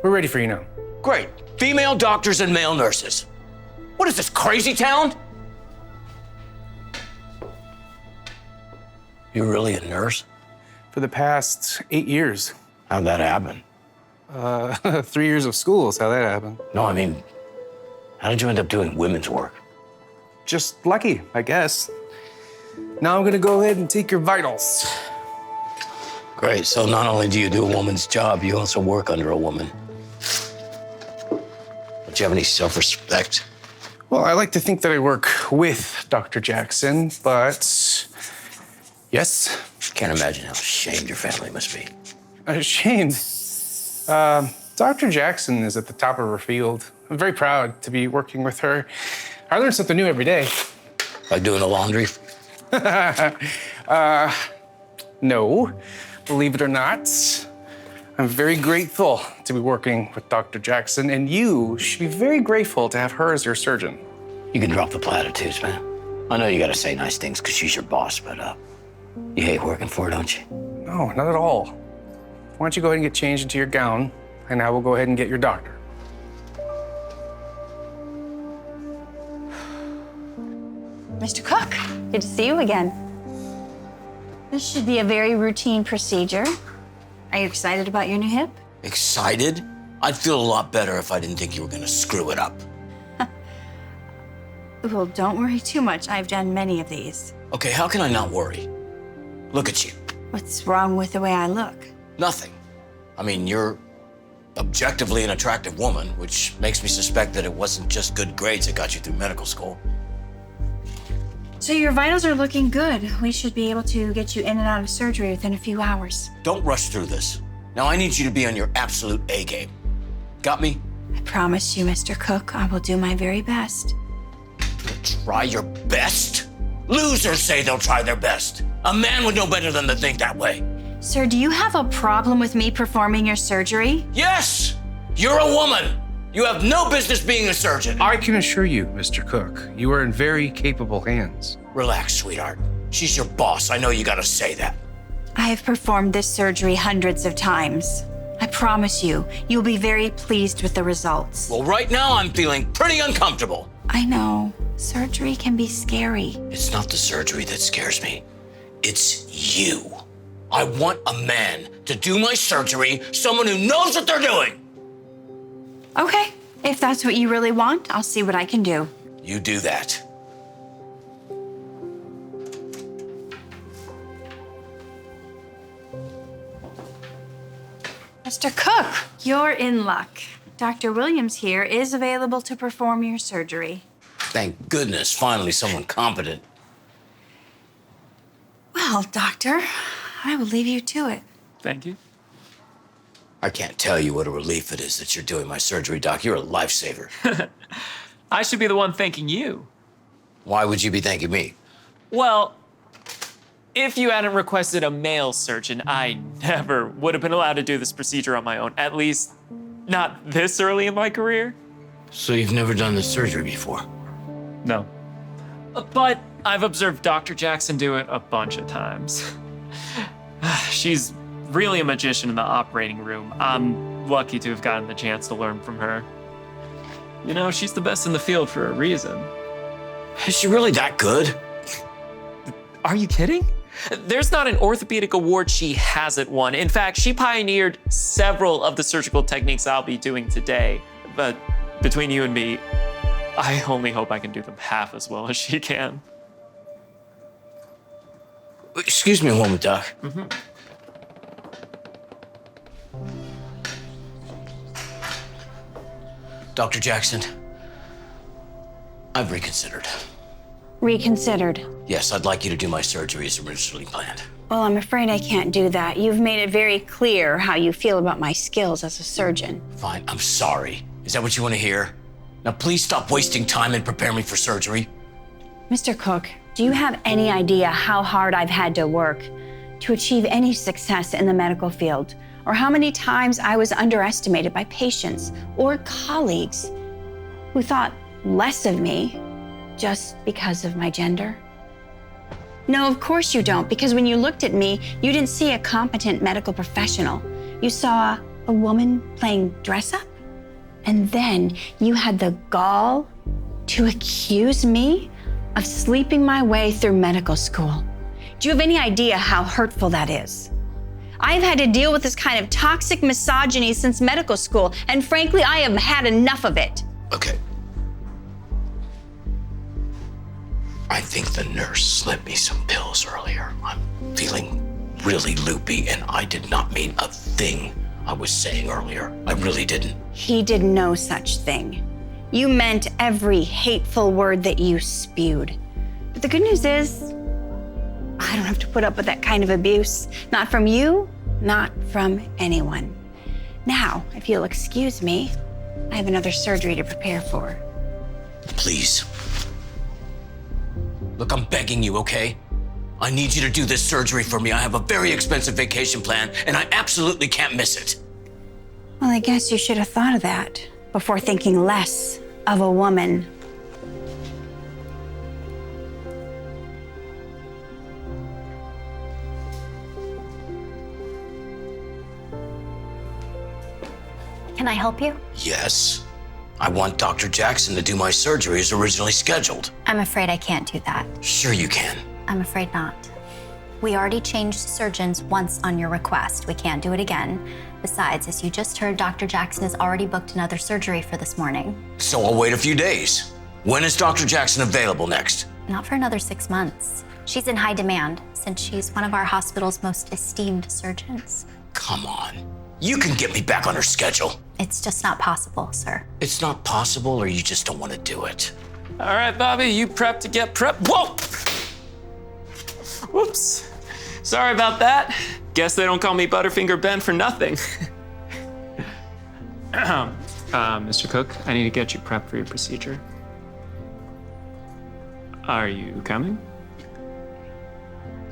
we're ready for you now. Great. Female doctors and male nurses. What is this, crazy town? You're really a nurse? For the past 8 years. How'd that happen? 3 years of school is how that happened. No, I mean, how did you end up doing women's work? Just lucky, I guess. Now I'm gonna go ahead and take your vitals. Great, so not only do you do a woman's job, you also work under a woman. Don't you have any self-respect? Well, I like to think that I work with Dr. Jackson, but yes. Can't imagine how ashamed your family must be. Ashamed? Dr. Jackson is at the top of her field. I'm very proud to be working with her. I learn something new every day. Like doing the laundry? No, believe it or not. I'm very grateful to be working with Dr. Jackson, and you should be very grateful to have her as your surgeon. You can drop the platitudes, man. I know you gotta say nice things because she's your boss, but you hate working for her, don't you? No, not at all. Why don't you go ahead and get changed into your gown, and I will go ahead and get your doctor. Mr. Cook, good to see you again. This should be a very routine procedure. Are you excited about your new hip? Excited? I'd feel a lot better if I didn't think you were gonna screw it up. Well, don't worry too much. I've done many of these. Okay, how can I not worry? Look at you. What's wrong with the way I look? Nothing. I mean, you're objectively an attractive woman, which makes me suspect that it wasn't just good grades that got you through medical school. So your vitals are looking good. We should be able to get you in and out of surgery within a few hours. Don't rush through this. Now I need you to be on your absolute A game. Got me? I promise you, Mr. Cook, I will do my very best. Try your best? Losers say they'll try their best. A man would know better than to think that way. Sir, do you have a problem with me performing your surgery? Yes! You're a woman! You have no business being a surgeon. I can assure you, Mr. Cook, you are in very capable hands. Relax, sweetheart. She's your boss. I know you gotta say that. I have performed this surgery hundreds of times. I promise you, you'll be very pleased with the results. Well, right now I'm feeling pretty uncomfortable. I know. Surgery can be scary. It's not the surgery that scares me. It's you. I want a man to do my surgery, someone who knows what they're doing. Okay, if that's what you really want, I'll see what I can do. You do that. Mr. Cook, you're in luck. Dr. Williams here is available to perform your surgery. Thank goodness, finally someone competent. Well, Doctor, I will leave you to it. Thank you. I can't tell you what a relief it is that you're doing my surgery, Doc. You're a lifesaver. I should be the one thanking you. Why would you be thanking me? Well, if you hadn't requested a male surgeon, I never would have been allowed to do this procedure on my own. At least, not this early in my career. So you've never done this surgery before? No. But I've observed Dr. Jackson do it a bunch of times. She's really a magician in the operating room. I'm lucky to have gotten the chance to learn from her. You know, she's the best in the field for a reason. Is she really that good? Are you kidding? There's not an orthopedic award she hasn't won. In fact, she pioneered several of the surgical techniques I'll be doing today. But between you and me, I only hope I can do them half as well as she can. Excuse me a moment, Doc. Mm-hmm. Dr. Jackson, I've reconsidered. Reconsidered. Yes, I'd like you to do my surgery as originally planned. Well, I'm afraid I can't do that. You've made it very clear how you feel about my skills as a surgeon. Fine, I'm sorry. Is that what you want to hear? Now please stop wasting time and prepare me for surgery. Mr. Cook, do you have any idea how hard I've had to work to achieve any success in the medical field? Or how many times I was underestimated by patients or colleagues who thought less of me just because of my gender? No, of course you don't, because when you looked at me, you didn't see a competent medical professional. You saw a woman playing dress up, and then you had the gall to accuse me of sleeping my way through medical school. Do you have any idea how hurtful that is? I've had to deal with this kind of toxic misogyny since medical school, and frankly, I have had enough of it. Okay. I think the nurse slipped me some pills earlier. I'm feeling really loopy, and I did not mean a thing I was saying earlier. I really didn't. He did no such thing. You meant every hateful word that you spewed. But the good news is, I don't have to put up with that kind of abuse. Not from you, not from anyone. Now, if you'll excuse me, I have another surgery to prepare for. Please. Look, I'm begging you, okay? I need you to do this surgery for me. I have a very expensive vacation plan, and I absolutely can't miss it. Well, I guess you should have thought of that before thinking less of a woman. Can I help you? Yes. I want Dr. Jackson to do my surgery as originally scheduled. I'm afraid I can't do that. Sure you can. I'm afraid not. We already changed surgeons once on your request. We can't do it again. Besides, as you just heard, Dr. Jackson has already booked another surgery for this morning. So I'll wait a few days. When is Dr. Jackson available next? Not for another 6 months. She's in high demand since she's one of our hospital's most esteemed surgeons. Come on. You can get me back on her schedule. It's just not possible, sir. It's not possible, or you just don't want to do it. All right, Bobby, you prep to get prepped. Whoa! Whoops. Sorry about that. Guess they don't call me Butterfinger Ben for nothing. Mr. Cook, I need to get you prepped for your procedure. Are you coming?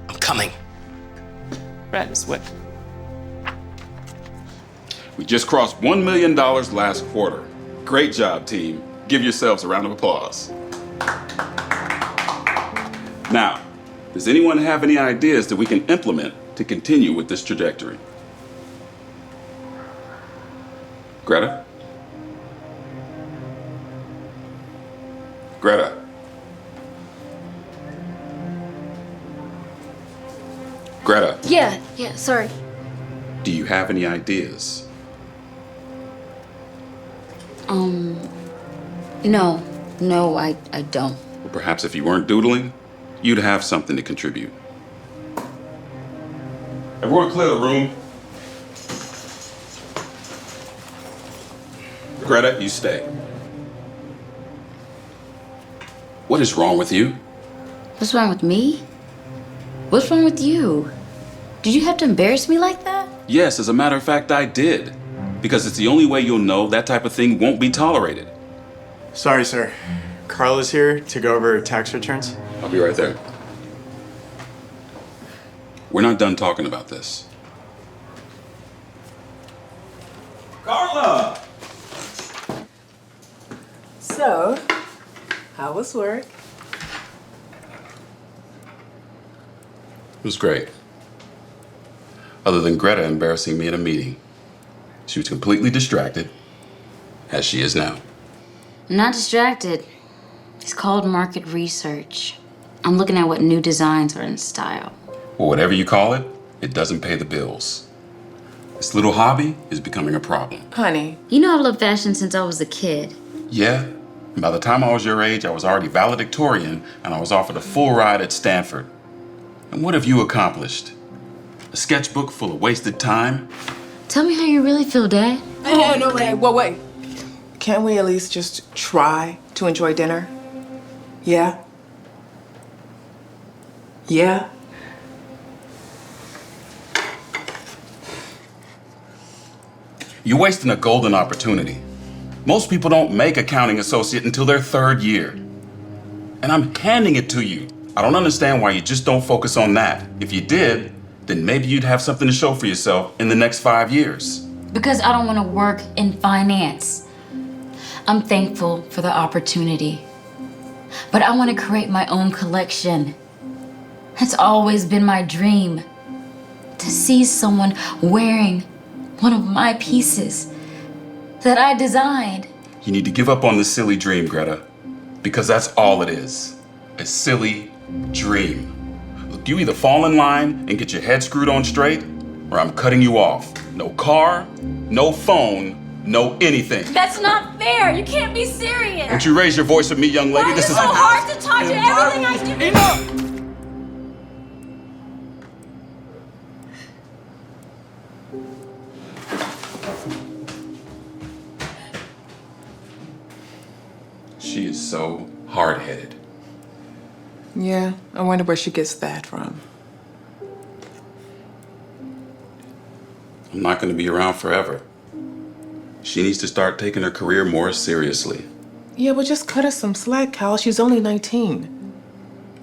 I'm coming. Right this way. We just crossed $1 million last quarter. Great job, team. Give yourselves a round of applause. Now, does anyone have any ideas that we can implement to continue with this trajectory? Greta? Greta? Greta, Yeah, sorry. do you have any ideas? No, I don't. Or perhaps if you weren't doodling, you'd have something to contribute. Everyone clear the room. Greta, you stay. What is wrong with you? What's wrong with me? What's wrong with you? Did you have to embarrass me like that? Yes, as a matter of fact, I did. Because it's the only way you'll know that type of thing won't be tolerated. Sorry, sir. Carl is here to go over tax returns. I'll be right there. We're not done talking about this. Carla! So, how was work? It was great. Other than Greta embarrassing me in a meeting. She was completely distracted, as she is now. I'm not distracted. It's called market research. I'm looking at what new designs are in style. Well, whatever you call it, it doesn't pay the bills. This little hobby is becoming a problem. Honey. You know I've loved fashion since I was a kid. Yeah, and by the time I was your age, I was already valedictorian and I was offered a full ride at Stanford. And what have you accomplished? A sketchbook full of wasted time? Tell me how you really feel, Dad. No, wait. Can't we at least just try to enjoy dinner? Yeah? Yeah? You're wasting a golden opportunity. Most people don't make accounting associate until their third year. And I'm handing it to you. I don't understand why you just don't focus on that. If you did, then maybe you'd have something to show for yourself in the next 5 years. Because I don't want to work in finance. I'm thankful for the opportunity. But I want to create my own collection. It's always been my dream to see someone wearing one of my pieces that I designed. You need to give up on this silly dream, Greta, because that's all it is. A silly dream. Look, you either fall in line and get your head screwed on straight, or I'm cutting you off. No car, no phone, no anything. That's not fair. You can't be serious. Don't you raise your voice at me, young lady. Why is it so hard to talk to everything I do? Enough! She is so hard-headed. Yeah, I wonder where she gets that from. I'm not going to be around forever. She needs to start taking her career more seriously. Yeah, but just cut her some slack, Cal. She's only 19.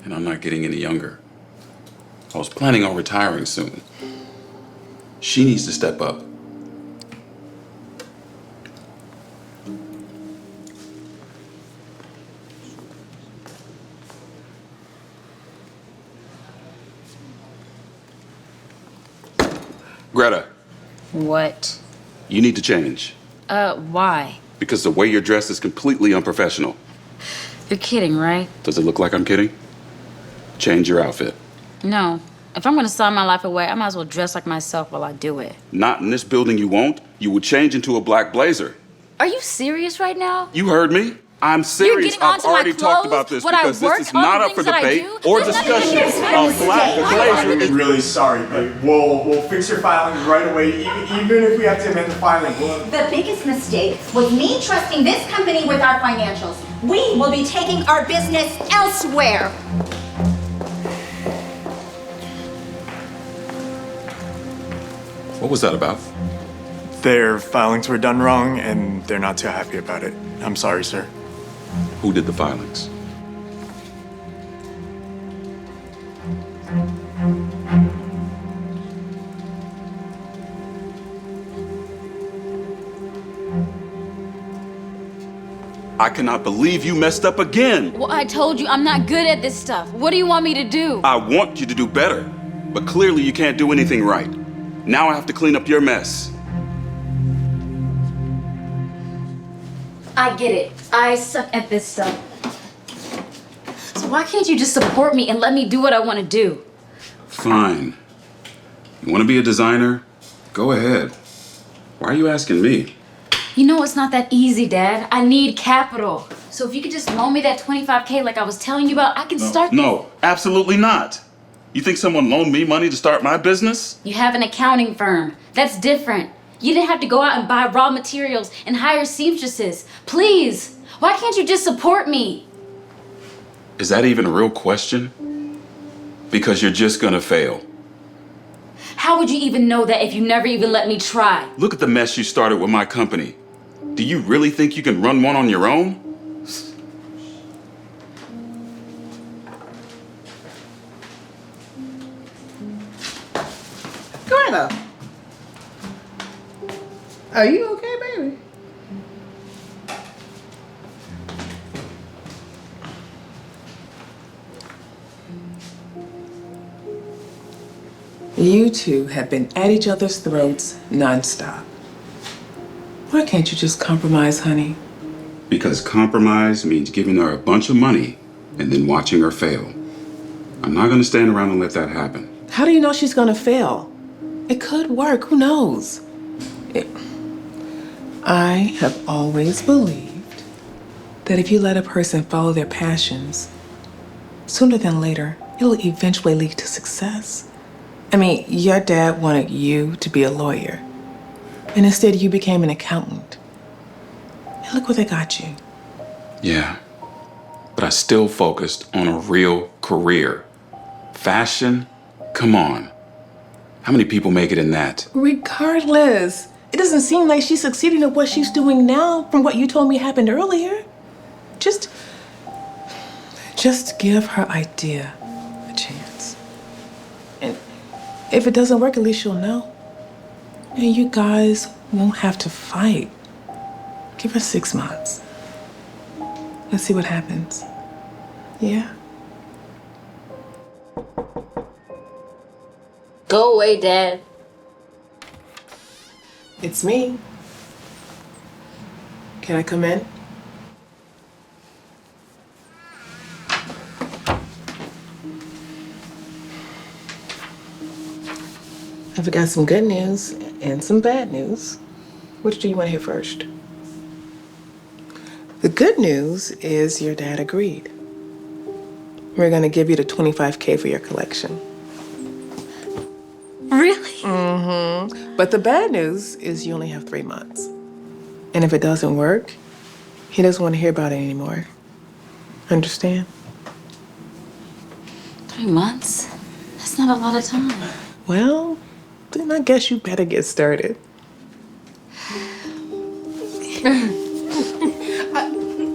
And I'm not getting any younger. I was planning on retiring soon. She needs to step up. Greta, What? you need to change. Why? Because the way you're dressed is completely unprofessional. You're kidding, right? Does it look like I'm kidding? Change your outfit. No. If I'm gonna sign my life away, I might as well dress like myself while I do it. Not in this building you won't. You will change into a black blazer. Are you serious right now? You heard me. I'm You're serious. getting I've onto my already talked clothes, about this what I because work, this is all the not up for things that I debate do. or There's nothing discussion. you can say. I'm really sorry, but we'll fix your filings right away, even if we have to amend the filing. The biggest mistake was me trusting this company with our financials. We will be taking our business elsewhere. What was that about? Their filings were done wrong, and they're not too happy about it. I'm sorry, sir. Who did the filings? I cannot believe you messed up again. Well, I told you I'm not good at this stuff. What do you want me to do? I want you to do better, but clearly you can't do anything right. Now I have to clean up your mess. I get it. I suck at this stuff. So why can't you just support me and let me do what I want to do? Fine. You want to be a designer? Go ahead. Why are you asking me? You know it's not that easy, Dad. I need capital. So if you could just loan me that $25K like I was telling you about, I can start this. No, absolutely not. You think someone loaned me money to start my business? You have an accounting firm. That's different. You didn't have to go out and buy raw materials and hire seamstresses. Please, why can't you just support me? Is that even a real question? Because you're just gonna fail. How would you even know that if you never even let me try? Look at the mess you started with my company. Do you really think you can run one on your own? Greta, are you okay, baby? You two have been at each other's throats nonstop. Why can't you just compromise, honey? Because compromise means giving her a bunch of money and then watching her fail. I'm not gonna stand around and let that happen. How do you know she's gonna fail? It could work, who knows? I have always believed that if you let a person follow their passions, sooner than later, it'll eventually lead to success. I mean, your dad wanted you to be a lawyer, and instead you became an accountant. And look where they got you. Yeah, but I still focused on a real career. Fashion? Come on. How many people make it in that? Regardless, it doesn't seem like she's succeeding at what she's doing now from what you told me happened earlier. Just give her idea a chance. And if it doesn't work, at least you'll know. And you guys won't have to fight. Give her 6 months. Let's see what happens. Yeah? Go away, Dad. It's me. Can I come in? I've got some good news and some bad news. Which do you want to hear first? The good news is your dad agreed. We're gonna give you the $25K for your collection. Really? Mm-hmm. But the bad news is you only have 3 months. And if it doesn't work, he doesn't want to hear about it anymore. Understand? 3 months? That's not a lot of time. Well, then I guess you better get started.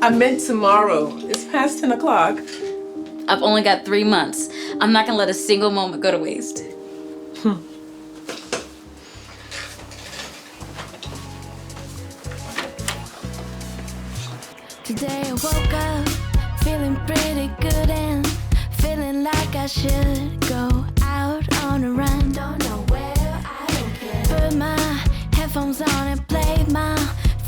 I meant tomorrow. It's past 10 o'clock. I've only got 3 months. I'm not gonna let a single moment go to waste. Today I woke up feeling pretty good and feeling like I should go out on a run. Don't know where, I don't care. Put my headphones on and played my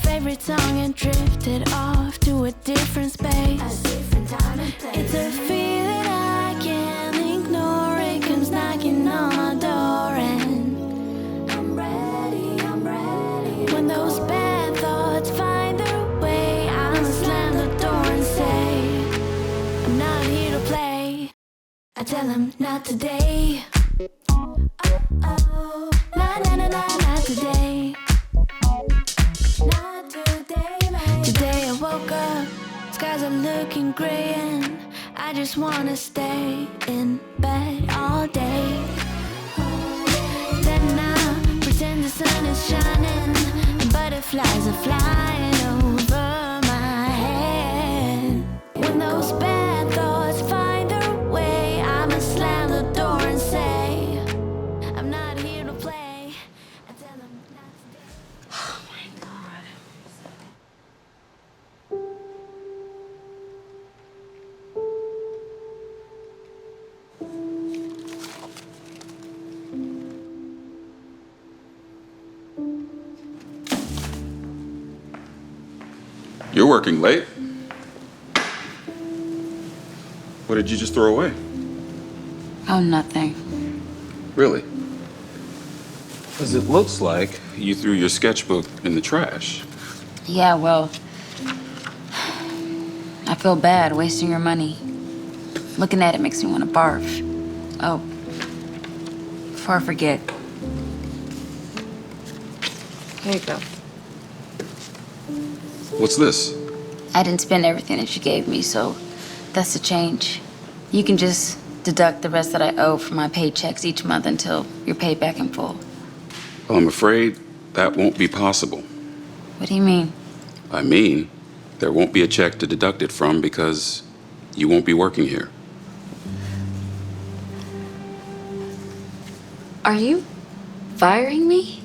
favorite song and drifted off to a different space. A different time and place. It's a feeling I can't ignore. It comes knocking on my door and I'm ready, I'm ready. When those bad thoughts find their way, I'ma slam the door and say, I'm not here to play. I tell them not today. Oh, nah, nah, nah, nah, not today. Not today, man. Today I woke up, skies are looking gray and I just wanna stay in bed all day. Then I pretend the sun is shining and butterflies are flying over my head. When those bad thoughts find their way, I'ma slam the door and say, I'm not here to play. I tell them not today. Oh my God. You're working late. What did you just throw away? Oh, nothing. Really? Because it looks like you threw your sketchbook in the trash. Yeah, well, I feel bad wasting your money. Looking at it makes me want to barf. Oh, before I forget. Here you go. What's this? I didn't spend everything that you gave me, so that's the change. You can just deduct the rest that I owe from my paychecks each month until you're paid back in full. Well, I'm afraid that won't be possible. What do you mean? I mean, there won't be a check to deduct it from because you won't be working here. Are you firing me?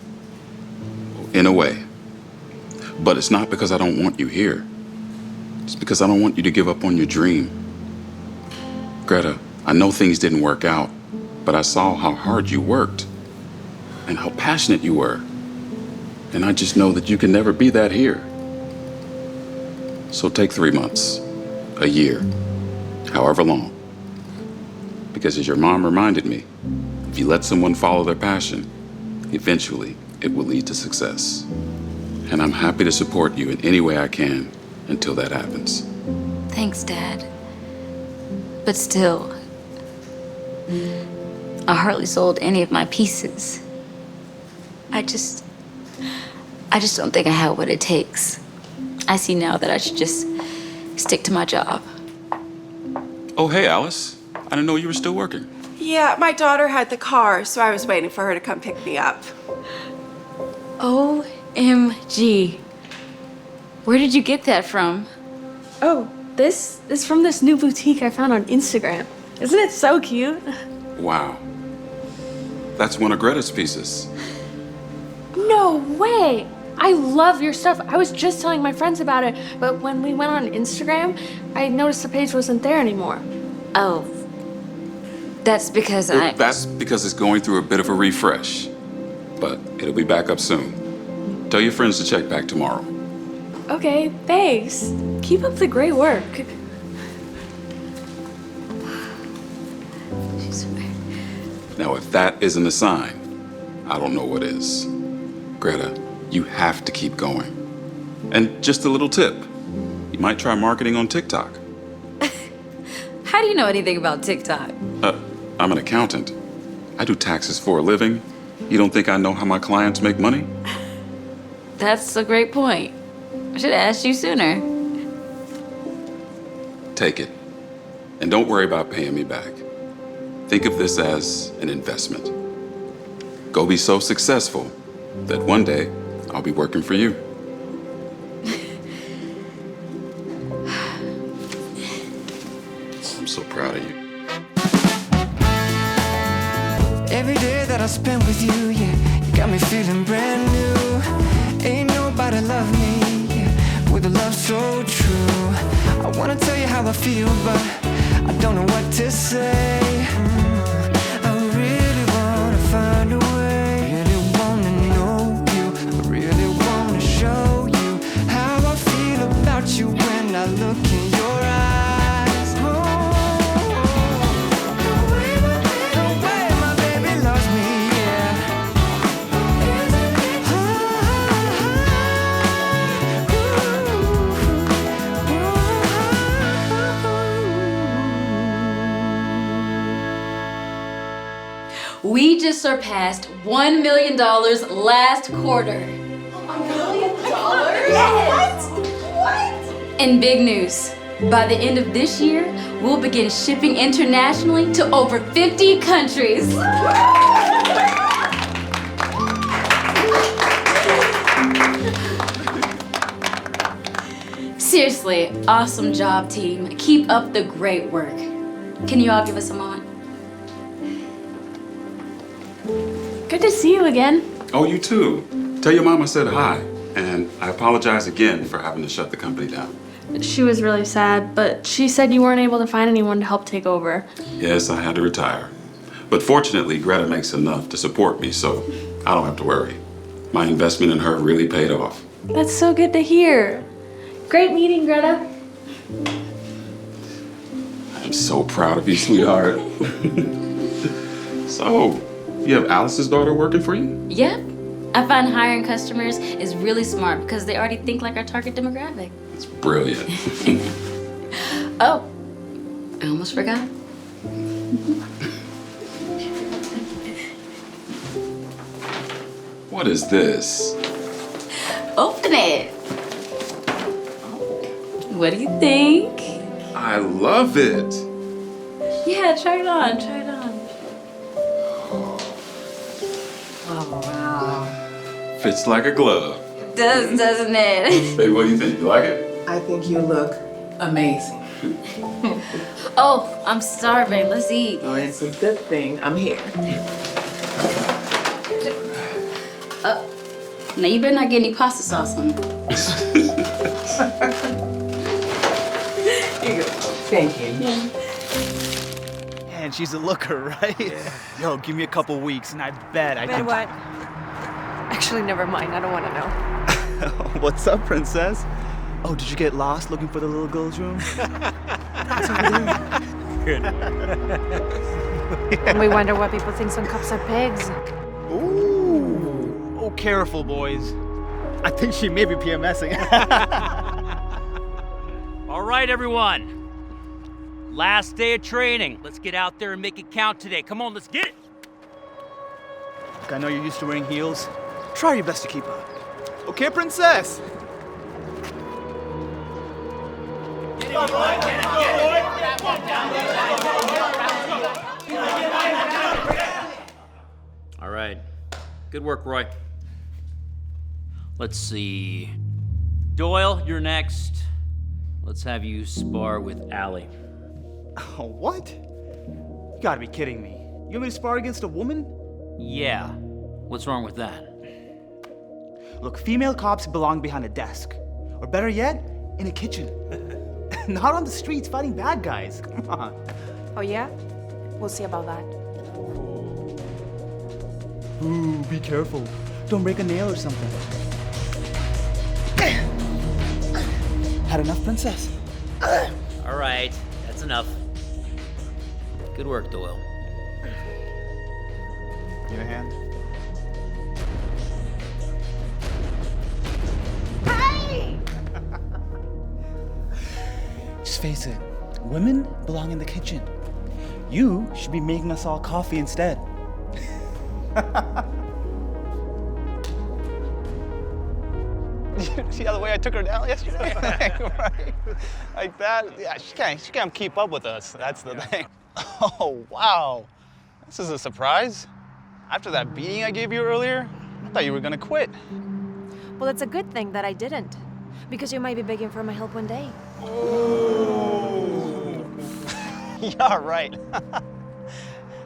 In a way. But it's not because I don't want you here. It's because I don't want you to give up on your dream. Greta, I know things didn't work out, but I saw how hard you worked and how passionate you were. And I just know that you can never be that here. So take 3 months, a year, however long. Because as your mom reminded me, if you let someone follow their passion, eventually it will lead to success. And I'm happy to support you in any way I can until that happens. Thanks, Dad. But still, I hardly sold any of my pieces. I just don't think I have what it takes. I see now that I should just stick to my job. Oh, hey, Alice. I didn't know you were still working. Yeah, my daughter had the car, so I was waiting for her to come pick me up. OMG. Where did you get that from? Oh, this is from this new boutique I found on Instagram. Isn't it so cute? Wow. That's one of Greta's pieces. No way! I love your stuff. I was just telling my friends about it, but when we went on Instagram, I noticed the page wasn't there anymore. Oh. That's because That's because it's going through a bit of a refresh. But it'll be back up soon. Tell your friends to check back tomorrow. Okay, thanks. Keep up the great work. Now, if that isn't a sign, I don't know what is. Greta, you have to keep going. And just a little tip. You might try marketing on TikTok. How do you know anything about TikTok? I'm an accountant. I do taxes for a living. You don't think I know how my clients make money? That's a great point. I should have asked you sooner. Take it. And don't worry about paying me back. Think of this as an investment. Go be so successful that one day I'll be working for you. I'm so proud of you. Every day that I spend with you, yeah, you got me feeling brand new. Ain't nobody love me, yeah, with a love so true. I wanna tell you how I feel, but I don't know what to say. I really wanna find a way. Really wanna know you. I really wanna show you how I feel about you when I look in your eyes. The way my baby loves me, yeah. We just surpassed $1 million last quarter. $1 million? Yes! What? And big news. By the end of this year, we'll begin shipping internationally to over 50 countries. Seriously, awesome job, team. Keep up the great work. Can you all give us a moment? Good to see you again. Oh, you too. Tell your mom I said hi. And I apologize again for having to shut the company down. She was really sad, but she said you weren't able to find anyone to help take over. Yes, I had to retire. But fortunately, Greta makes enough to support me, so I don't have to worry. My investment in her really paid off. That's so good to hear. Great meeting, Greta. I'm so proud of you, sweetheart. So, you have Alice's daughter working for you? Yep. I find hiring customers is really smart because they already think like our target demographic. It's brilliant. Oh, I almost forgot. What is this? Open it. What do you think? I love it. Yeah, try it on, try it on. Oh, wow. Fits like a glove. It does, doesn't it? Baby, what do you think? You like it? I think you look amazing. Oh, I'm starving. Let's eat. Oh, it's a good thing I'm here. Now you better not get any pasta sauce on it. Here you go. Thank you. Man, she's a looker, right? Yeah. Yo, give me a couple weeks and I bet I Man, can... what? Actually, never mind. I don't want to know. What's up, princess? Oh, did you get lost looking for the little girl's room? Good. And we wonder why people think some cups are pigs. Ooh. Oh, careful, boys. I think she may be PMSing. All right, everyone. Last day of training. Let's get out there and make it count today. Come on, let's get it. Look, I know you're used to wearing heels. Try your best to keep up. Okay, princess? All right. Good work, Roy. Let's see. Doyle, you're next. Let's have you spar with Allie. Oh, what? You gotta be kidding me. You want me to spar against a woman? Yeah. What's wrong with that? Look, female cops belong behind a desk. Or better yet, in a kitchen. Not on the streets fighting bad guys. Come on. Oh, yeah? We'll see about that. Ooh, be careful. Don't break a nail or something. Had enough, princess? All right, that's enough. Good work, Doyle. Need a hand? Hey! Just face it, women belong in the kitchen. You should be making us all coffee instead. See how the way I took her down yesterday? Right? Like that? Yeah, she can't keep up with us. That's the thing. Oh, wow. This is a surprise. After that beating I gave you earlier, I thought you were gonna quit. Well, it's a good thing that I didn't, because you might be begging for my help one day. Yeah, right.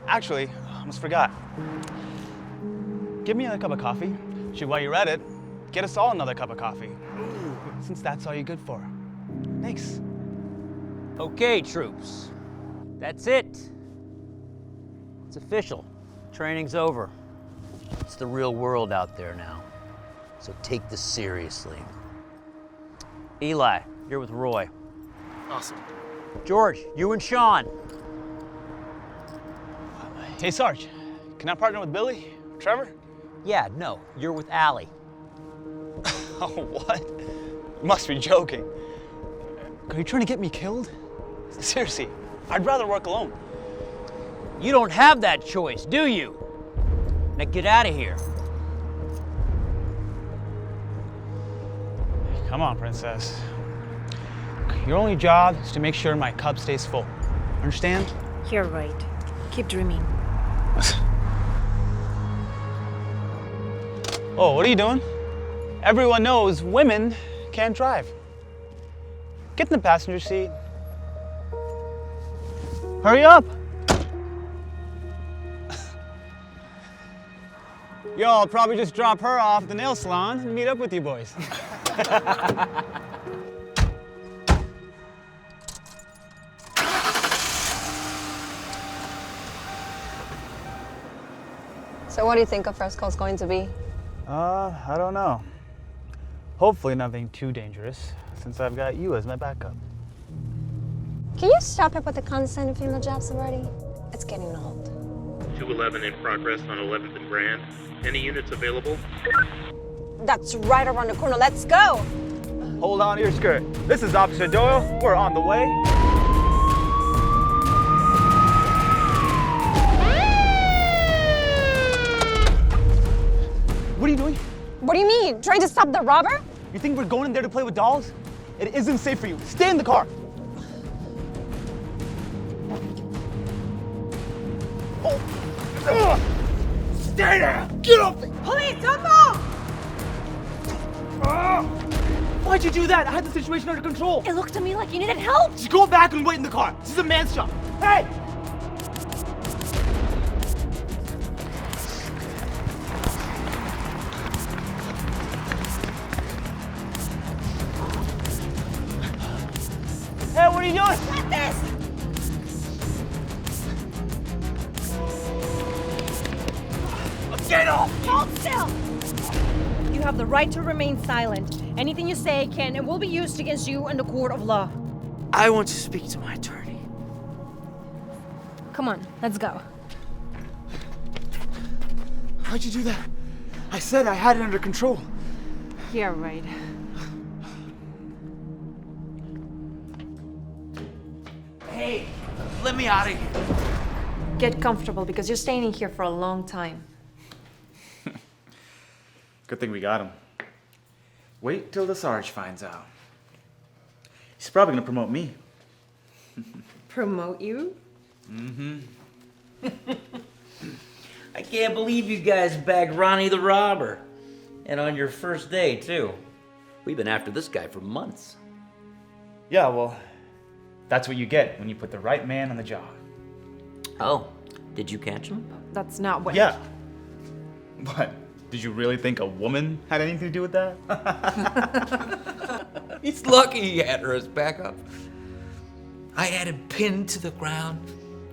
Actually, I almost forgot. Give me another cup of coffee. Shoot, while you're at it, get us all another cup of coffee. Since that's all you're good for. Thanks. Okay, troops. That's it. It's official. Training's over. It's the real world out there now. So take this seriously. Eli, you're with Roy. Awesome. George, you and Sean. Hey, Sarge, can I partner with Billy? Trevor? Yeah, no, you're with Allie. Oh, what? You must be joking. Are you trying to get me killed? Seriously, I'd rather work alone. You don't have that choice, do you? Now get out of here. Come on, princess. Your only job is to make sure my cup stays full. Understand? You're right. Keep dreaming. Oh, what are you doing? Everyone knows women can't drive. Get in the passenger seat. Hurry up! Yo, I'll probably just drop her off at the nail salon and meet up with you boys. So what do you think a fresco's going to be? I don't know. Hopefully nothing too dangerous, since I've got you as my backup. Can you stop it with the constant female jobs already? It's getting old. 211 in progress on 11th and Grand. Any units available? That's right around the corner. Let's go! Hold on to your skirt. This is Officer Doyle. We're on the way. What are you doing? What do you mean? Trying to stop the robber? You think we're going in there to play with dolls? It isn't safe for you. Stay in the car. Oh. Stay there! Get off me! Police, don't move! Why'd you do that? I had the situation under control. It looked to me like you needed help. Just go back and wait in the car. This is a man's job. Hey! Hey, what are you doing? Get this! Get off! Hold still! You have the right to remain silent. Anything you say can and will be used against you in the court of law. I want to speak to my attorney. Come on, let's go. Why'd you do that? I said I had it under control. Yeah, right. Hey, let me out of here. Get comfortable because you're staying in here for a long time. Good thing we got him. Wait till the Sarge finds out. He's probably gonna promote me. Promote you? Mm-hmm. I can't believe you guys bagged Ronnie the robber. And on your first day, too. We've been after this guy for months. Yeah, well, that's what you get when you put the right man on the job. Oh, did you catch him? That's not what... Yeah. What? Did you really think a woman had anything to do with that? He's lucky he had her as backup. I had him pinned to the ground,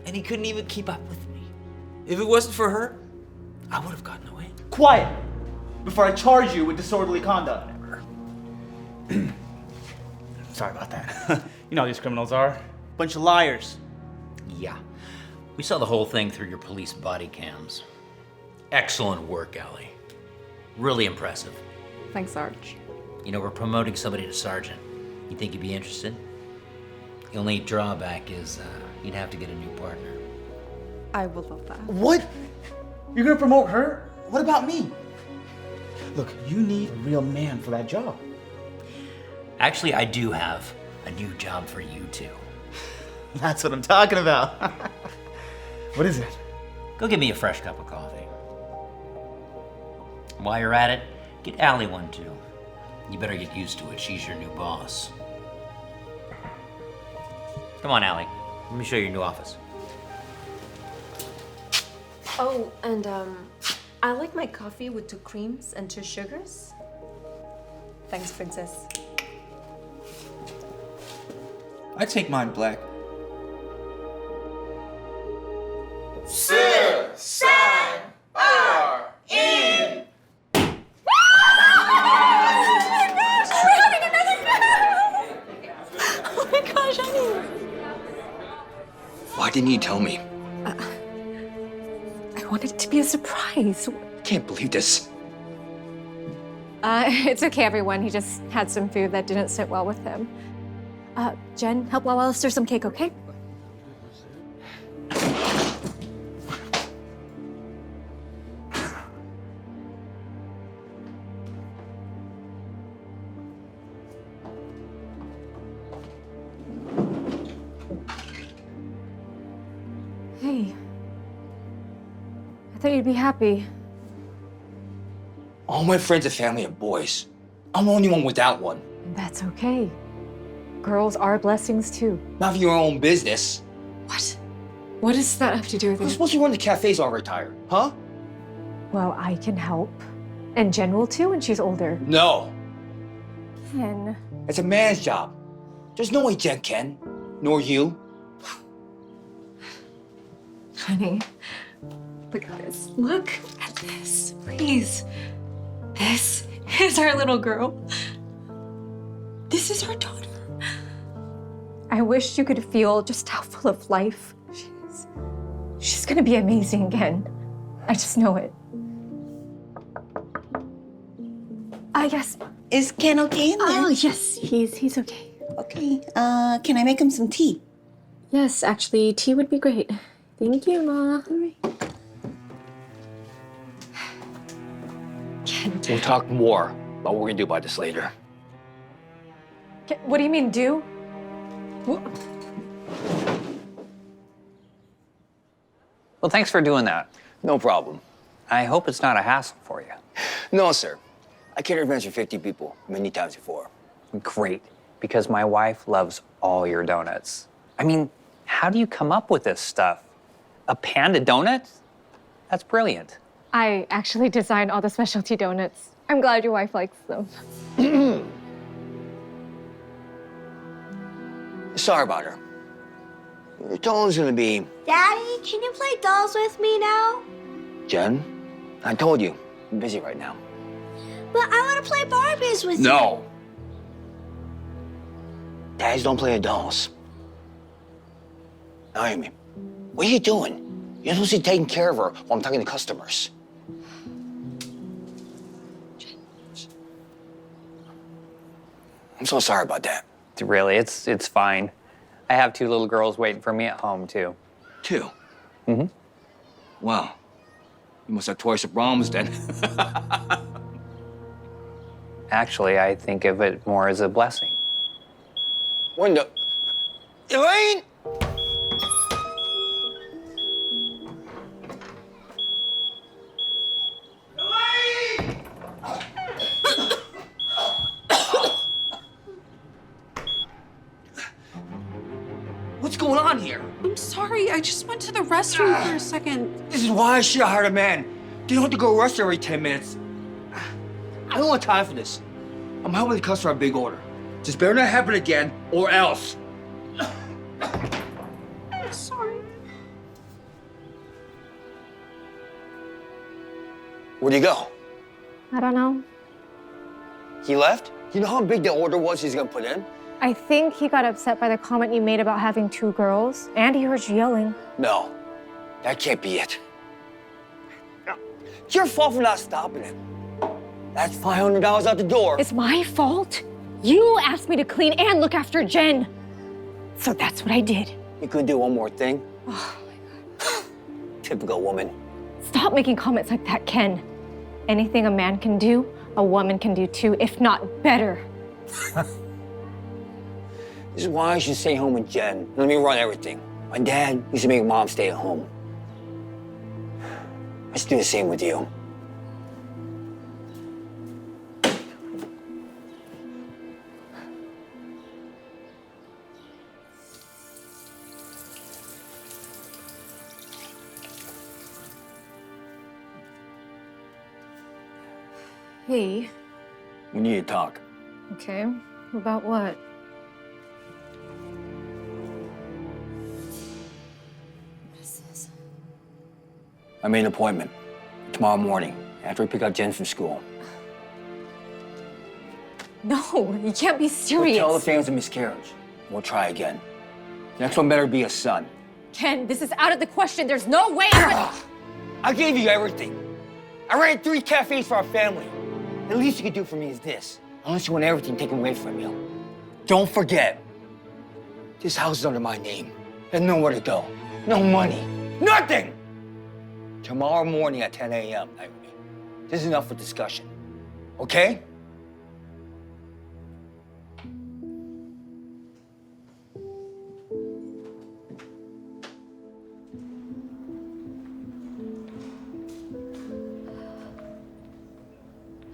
and he couldn't even keep up with me. If it wasn't for her, I would have gotten away. Quiet! Before I charge you with disorderly conduct. Sorry about that. You know how these criminals are. Bunch of liars. Yeah. We saw the whole thing through your police body cams. Excellent work, Allie. Really impressive. Thanks, Arch. You know, we're promoting somebody to sergeant. You think you'd be interested? The only drawback is you'd have to get a new partner. I will love that. What? You're gonna promote her? What about me? Look, you need a real man for that job. Actually, I do have a new job for you two. That's what I'm talking about. What is it? Go get me a fresh cup of coffee. While you're at it, get Allie one too. You better get used to it. She's your new boss. Come on, Allie. Let me show you your new office. Oh, and I like my coffee with 2 creams and 2 sugars. Thanks, Princess. I take mine black. Sir, sign, R, in. Oh my gosh, honey. Why didn't you tell me? I wanted it to be a surprise. Can't believe this. It's okay, everyone. He just had some food that didn't sit well with him. Jen, help while I stir some cake, okay? Hey. I thought you'd be happy. All my friends and family are boys. I'm the only one without one. That's okay. Girls are blessings too. Not for your own business. What? What does that have to do with Who's it? supposed to run the cafes all retired, huh? Well, I can help. And Jen will too when she's older. No. Ken. It's a man's job. There's no way Jen can. Nor you. Honey, look at this. Look at this, please. This is our little girl. This is our daughter. I wish you could feel just how full of life she is. She's gonna be amazing again. I just know it. Yes. Is Ken okay in there? Oh, yes, he's okay. Okay. Can I make him some tea? Yes, actually, tea would be great. Thank you, Ma. All right. Ken. We'll talk more about what we're gonna do about this later. What do you mean, do? Well, thanks for doing that. No problem. I hope it's not a hassle for you. No, sir. I catered events for 50 people many times before. Great, because my wife loves all your donuts. I mean, how do you come up with this stuff? A panda donut? That's brilliant. I actually designed all the specialty donuts. I'm glad your wife likes them. Sorry about her. Your tone's gonna be, Daddy, can you play dolls with me now? Jen, I told you, I'm busy right now. But I want to play Barbies with you. No. Dads don't play with dolls. Now hear me. What are you doing? You're supposed to be taking care of her while I'm talking to customers. I'm so sorry about that. Really, it's fine. I have 2 little girls waiting for me at home, too. 2? Mm-hmm. Wow. You must have twice the problems then. Actually, I think of it more as a blessing. When the... Elaine! What's going on here? I'm sorry, I just went to the restroom for a second. This is why I should have hired a man. You don't have to go rest every 10 minutes. I don't have time for this. I'm helping the customer on a big order. This better not happen again, or else. I'm sorry. Where'd he go? I don't know. He left? You know how big the order was he's gonna put in? I think he got upset by the comment you made about having 2 girls, and he heard you yelling. No, that can't be it. It's your fault for not stopping him. That's $500 out the door. It's my fault. You asked me to clean and look after Jen. So that's what I did. You could do one more thing. Oh my God. Typical woman. Stop making comments like that, Ken. Anything a man can do, a woman can do too, if not better. This is why I should stay home with Jen. Let me run everything. My dad used to make mom stay at home. I should do the same with you. Hey. We need to talk. Okay. About what? I made an appointment tomorrow morning after we pick up Jen from school. No, you can't be We'll serious. tell the family's a miscarriage. We'll try again. Next one better be a son. Ken, this is out of the question. There's no way I gave you everything. I ran 3 cafes for our family. The least you could do for me is this. Unless you want everything taken away from you. Don't forget, this house is under my name. There's nowhere to go. No money. Nothing! Tomorrow morning at 10 a.m., Naomi. This is enough for discussion. Okay?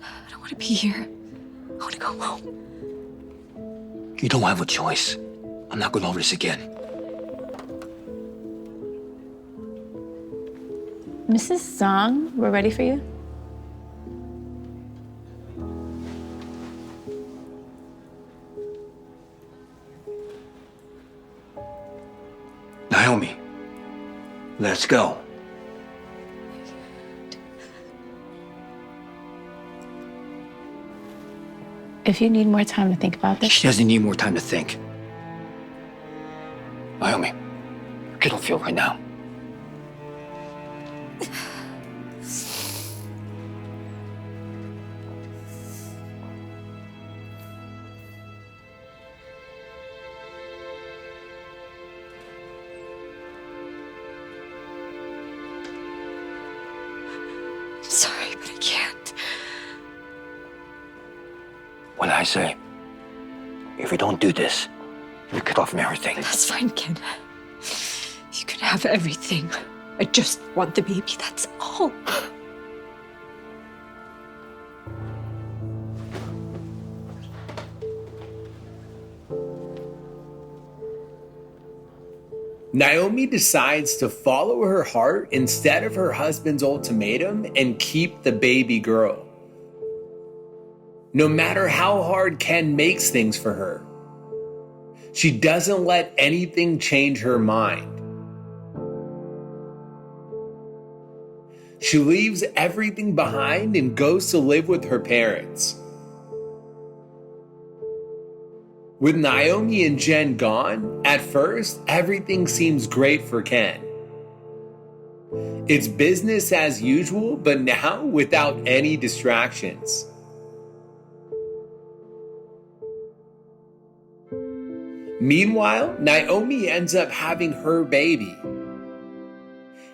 I don't want to be here. I want to go home. You don't have a choice. I'm not going over this again. Mrs. Song, we're ready for you. Naomi, let's go. If you need more time to think about this. She doesn't need more time to think. Naomi, I don't feel right now. I'm sorry, but I can't. What did I say? If we don't do this, you're cut off from everything. That's fine, Ken. You can have everything. I just want the baby, that's all. Naomi decides to follow her heart instead of her husband's ultimatum and keep the baby girl. No matter how hard Ken makes things for her, she doesn't let anything change her mind. She leaves everything behind and goes to live with her parents. With Naomi and Jen gone, at first, everything seems great for Ken. It's business as usual, but now without any distractions. Meanwhile, Naomi ends up having her baby.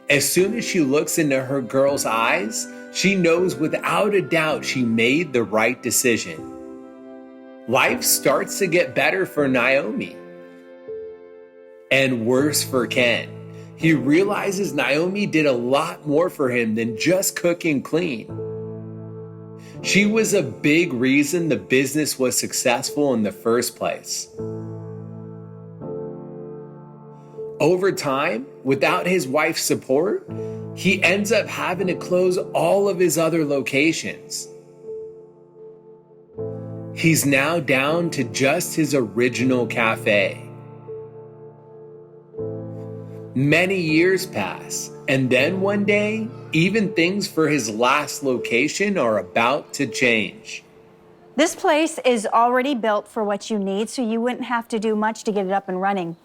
As soon as she looks into her girl's eyes, she knows without a doubt she made the right decision. Life starts to get better for Naomi. And worse for Ken. He realizes Naomi did a lot more for him than just cook and clean. She was a big reason the business was successful in the first place. Over time, without his wife's support, he ends up having to close all of his other locations. He's now down to just his original cafe. Many years pass, and then one day, Even things for his last location are about to change. This place is already built for what you need, so you wouldn't have to do much to get it up and running.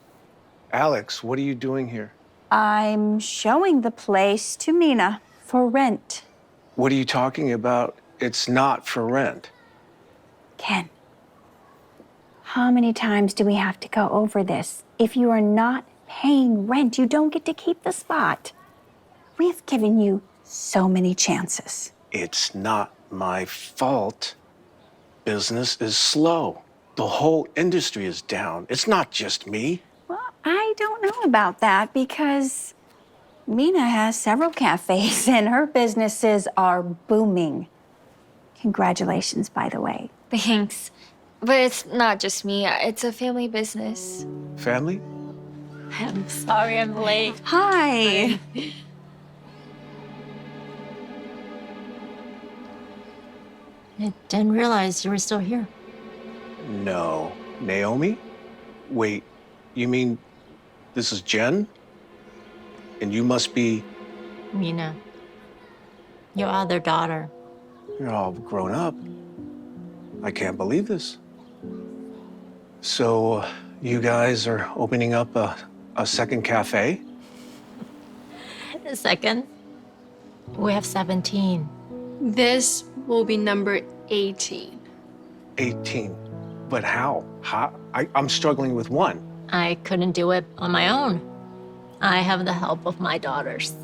Alex, what are you doing here? I'm showing the place to Mina for rent. What are you talking about? It's not for rent. Ken, how many times do we have to go over this? If you are not paying rent, you don't get to keep the spot. We've given you so many chances. It's not my fault. Business is slow. The whole industry is down. It's not just me. Well, I don't know about that because Mina has several cafes and her businesses are booming. Congratulations, by the way. Thanks. But it's not just me, it's a family business. Family? I'm sorry I'm late. Hi. I didn't realize you were still here. No. Naomi? Wait, you mean this is Jen? And you must be... Mina, your other daughter. You're all grown up. I can't believe this. So, you guys are opening up a second cafe? The second? We have 17. This will be number 18. 18. But how? I'm struggling with one. I couldn't do it on my own. I have the help of my daughters.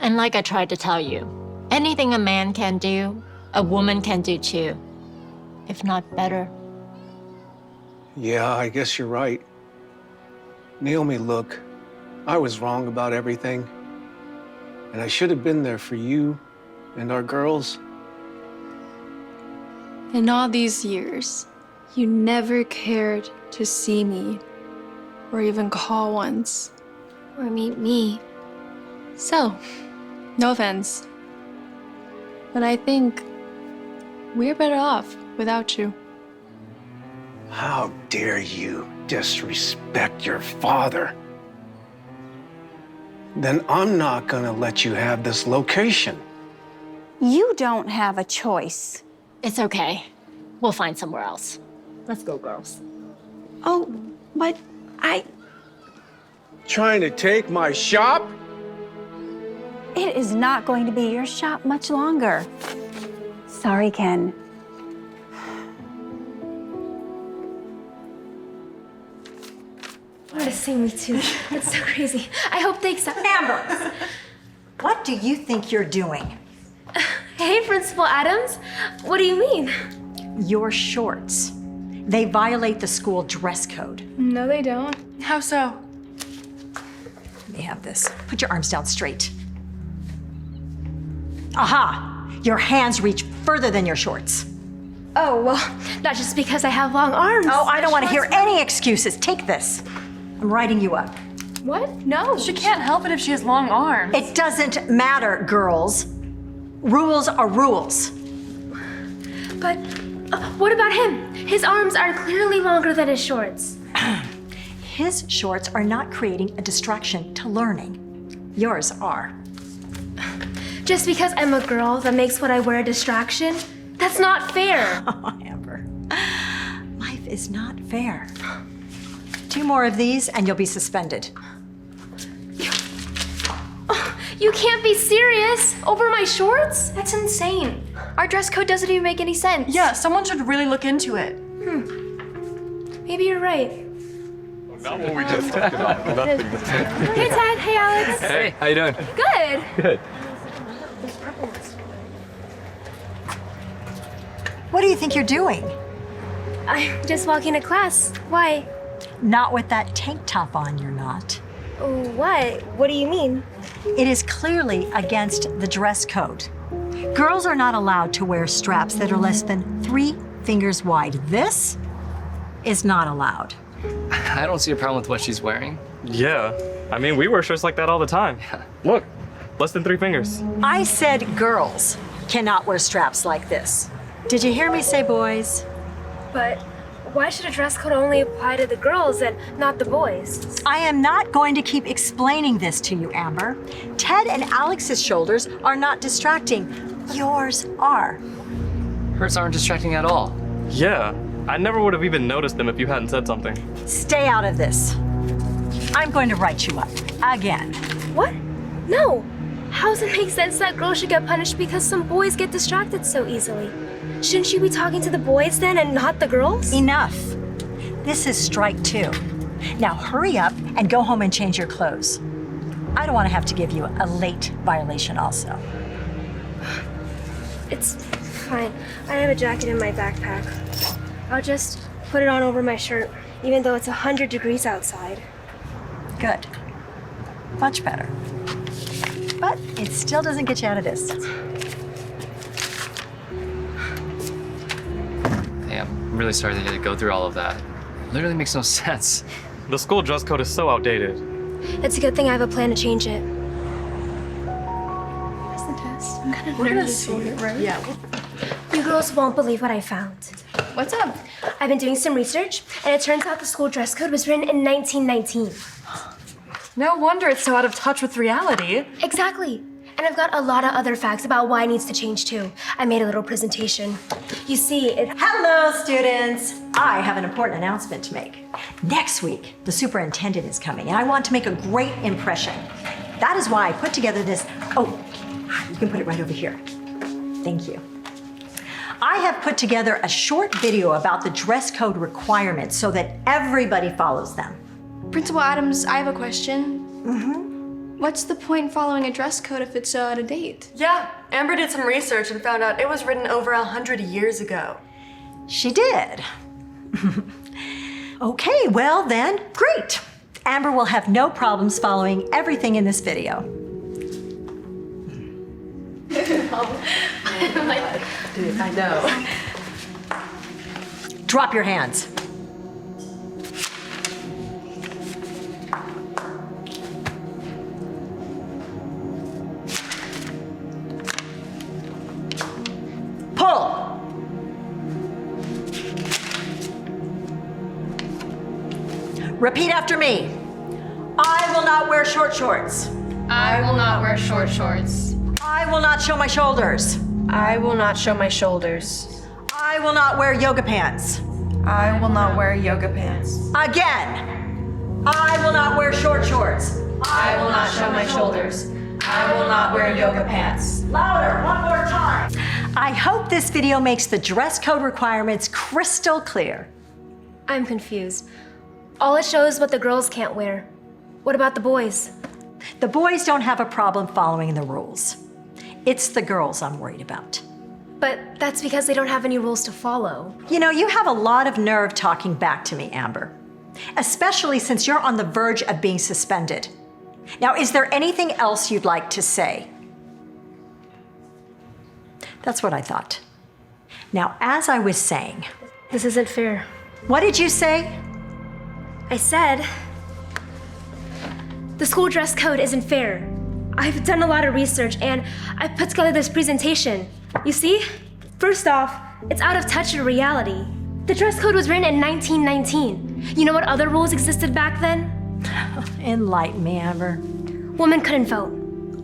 And like I tried to tell you, anything a man can do, a woman can do too. If not better. Yeah, I guess you're right. Naomi, look, I was wrong about everything. And I should have been there for you and our girls. In all these years, you never cared to see me or even call once. Or meet me. So, no offense, but I think we're better off without you. How dare you disrespect your father? Then I'm not gonna let you have this location. You don't have a choice. It's okay. We'll find somewhere else. Let's go, girls. Oh, but Trying to take my shop? it is not going to be your shop much longer. Sorry, Ken. I want to sing me too. That's so crazy. I hope they accept. Amber, what do you think you're doing? Hey, Principal Adams. What do you mean? Your shorts. They violate the school dress code. No, they don't. How so? Let me have this. Put your arms down straight. Aha! Your hands reach further than your shorts. Oh, well, not just because I have long arms. Oh, I don't want to hear any excuses. Take this. I'm writing you up. What? No. She can't help it if she has long arms. It doesn't matter, girls. Rules are rules. But what about him? His arms are clearly longer than his shorts. His shorts are not creating a distraction to learning. Yours are. Just because I'm a girl, that makes what I wear a distraction? That's not fair. Oh, Amber. Life is not fair. 2 more of these and you'll be suspended. You can't be serious. Over my shorts? That's insane. Our dress code doesn't even make any sense. Yeah, someone should really look into it. Maybe you're right. Not what we just talked about. Nothing. Hey, Ted. Hey, Alex. Hey, how you doing? Good. Good. What do you think you're doing? I'm just walking to class. Why? Not with that tank top on, you're not. What? What do you mean? It is clearly against the dress code. Girls are not allowed to wear straps that are less than 3 fingers wide. This is not allowed. I don't see a problem with what she's wearing. Yeah. I mean, we wear shirts like that all the time. Look, less than 3 fingers. I said girls cannot wear straps like this. Did you hear me say boys? But why should a dress code only apply to the girls and not the boys? I am not going to keep explaining this to you, Amber. Ted and Alex's shoulders are not distracting. Yours are. Hers aren't distracting at all. Yeah, I never would have even noticed them if you hadn't said something. Stay out of this. I'm going to write you up again. What? No. How does it make sense that girls should get punished because some boys get distracted so easily? Shouldn't you be talking to the boys then and not the girls? Enough. This is strike 2. Now hurry up and go home and change your clothes. I don't want to have to give you a late violation also. It's fine. I have a jacket in my backpack. I'll just put it on over my shirt, even though it's 100 degrees outside. Good. Much better. But it still doesn't get you out of this. Hey, I'm really sorry that you had to go through all of that. It literally makes no sense. The school dress code is so outdated. It's a good thing I have a plan to change it. That's the test. I'm kind of We're gonna nervous. see it, right? Yeah. You girls won't believe what I found. What's up? I've been doing some research, and it turns out the school dress code was written in 1919. No wonder it's so out of touch with reality. Exactly. And I've got a lot of other facts about why it needs to change too. I made a little presentation. You see, Hello, students. I have an important announcement to make. Next week, the superintendent is coming, and I want to make a great impression. That is why I put together this. Oh, you can put it right over here. Thank you. I have put together a short video about the dress code requirements so that everybody follows them. Principal Adams, I have a question. What's the point in following a dress code if it's so out of date? Yeah, Amber did some research and found out it was written over 100 years ago. She did. Okay, well then, great. Amber will have no problems following everything in this video. I know. Drop your hands. Pull. Repeat after me. I will not wear short shorts. I will not wear short shorts. I will not show my shoulders. I will not show my shoulders. I will not wear yoga pants. I will not wear yoga pants. Again. I will not wear short shorts. I will not show my shoulders. I will not wear yoga pants. Louder, one more time. I hope this video makes the dress code requirements crystal clear. I'm confused. All it shows what the girls can't wear. What about the boys? The boys don't have a problem following the rules. It's the girls I'm worried about. But that's because they don't have any rules to follow. You know, you have a lot of nerve talking back to me, Amber. Especially since you're on the verge of being suspended. Now, is there anything else you'd like to say? That's what I thought. Now, as I was saying... This isn't fair. What did you say? I said... The school dress code isn't fair. I've done a lot of research and I put together this presentation. You see? First off, it's out of touch with reality. The dress code was written in 1919. You know what other rules existed back then? Enlighten me, Amber. Women couldn't vote.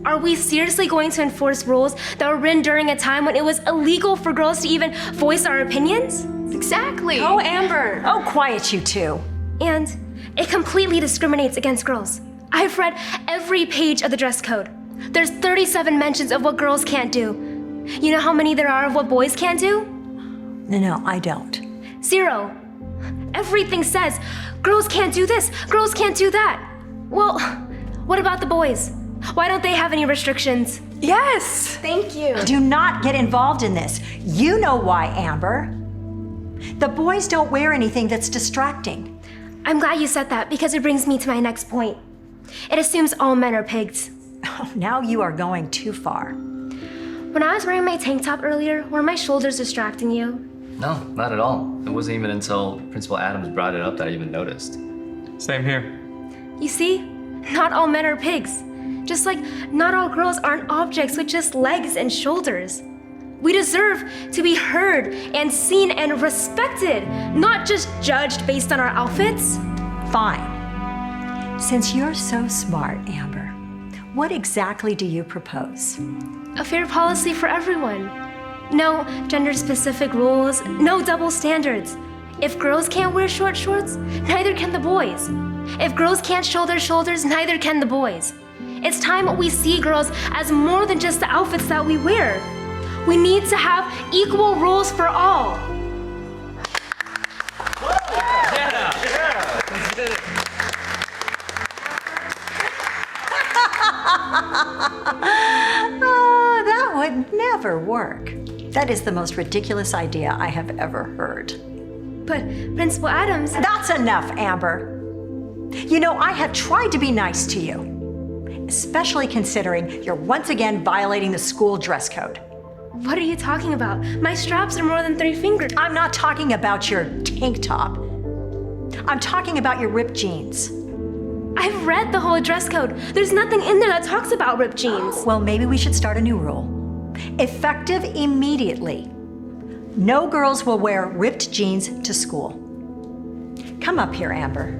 Are we seriously going to enforce rules that were written during a time when it was illegal for girls to even voice our opinions? Exactly. Oh, Amber. Oh, quiet you two. And it completely discriminates against girls. I've read every page of the dress code. There's 37 mentions of what girls can't do. You know how many there are of what boys can't do? No, I don't. 0. Everything says, girls can't do this, girls can't do that. Well, what about the boys? Why don't they have any restrictions? Yes! Thank you. Do not get involved in this. You know why, Amber. The boys don't wear anything that's distracting. I'm glad you said that because it brings me to my next point. It assumes all men are pigs. Oh, now you are going too far. When I was wearing my tank top earlier, were my shoulders distracting you? No, not at all. It wasn't even until Principal Adams brought it up that I even noticed. Same here. You see? Not all men are pigs. Just like not all girls aren't objects with just legs and shoulders. We deserve to be heard and seen and respected, not just judged based on our outfits. Fine. Since you're so smart, Amber, what exactly do you propose? A fair policy for everyone. No gender-specific rules, no double standards. If girls can't wear short shorts, neither can the boys. If girls can't show their shoulders, neither can the boys. It's time we see girls as more than just the outfits that we wear. We need to have equal rules for all. Oh, that would never work. That is the most ridiculous idea I have ever heard. But Principal Adams... That's enough, Amber. You know, I have tried to be nice to you, especially considering you're once again violating the school dress code. What are you talking about? My straps are more than 3 fingers. I'm not talking about your tank top. I'm talking about your ripped jeans. I've read the whole dress code. There's nothing in there that talks about ripped jeans. Well, maybe we should start a new rule. Effective immediately. No girls will wear ripped jeans to school. Come up here, Amber.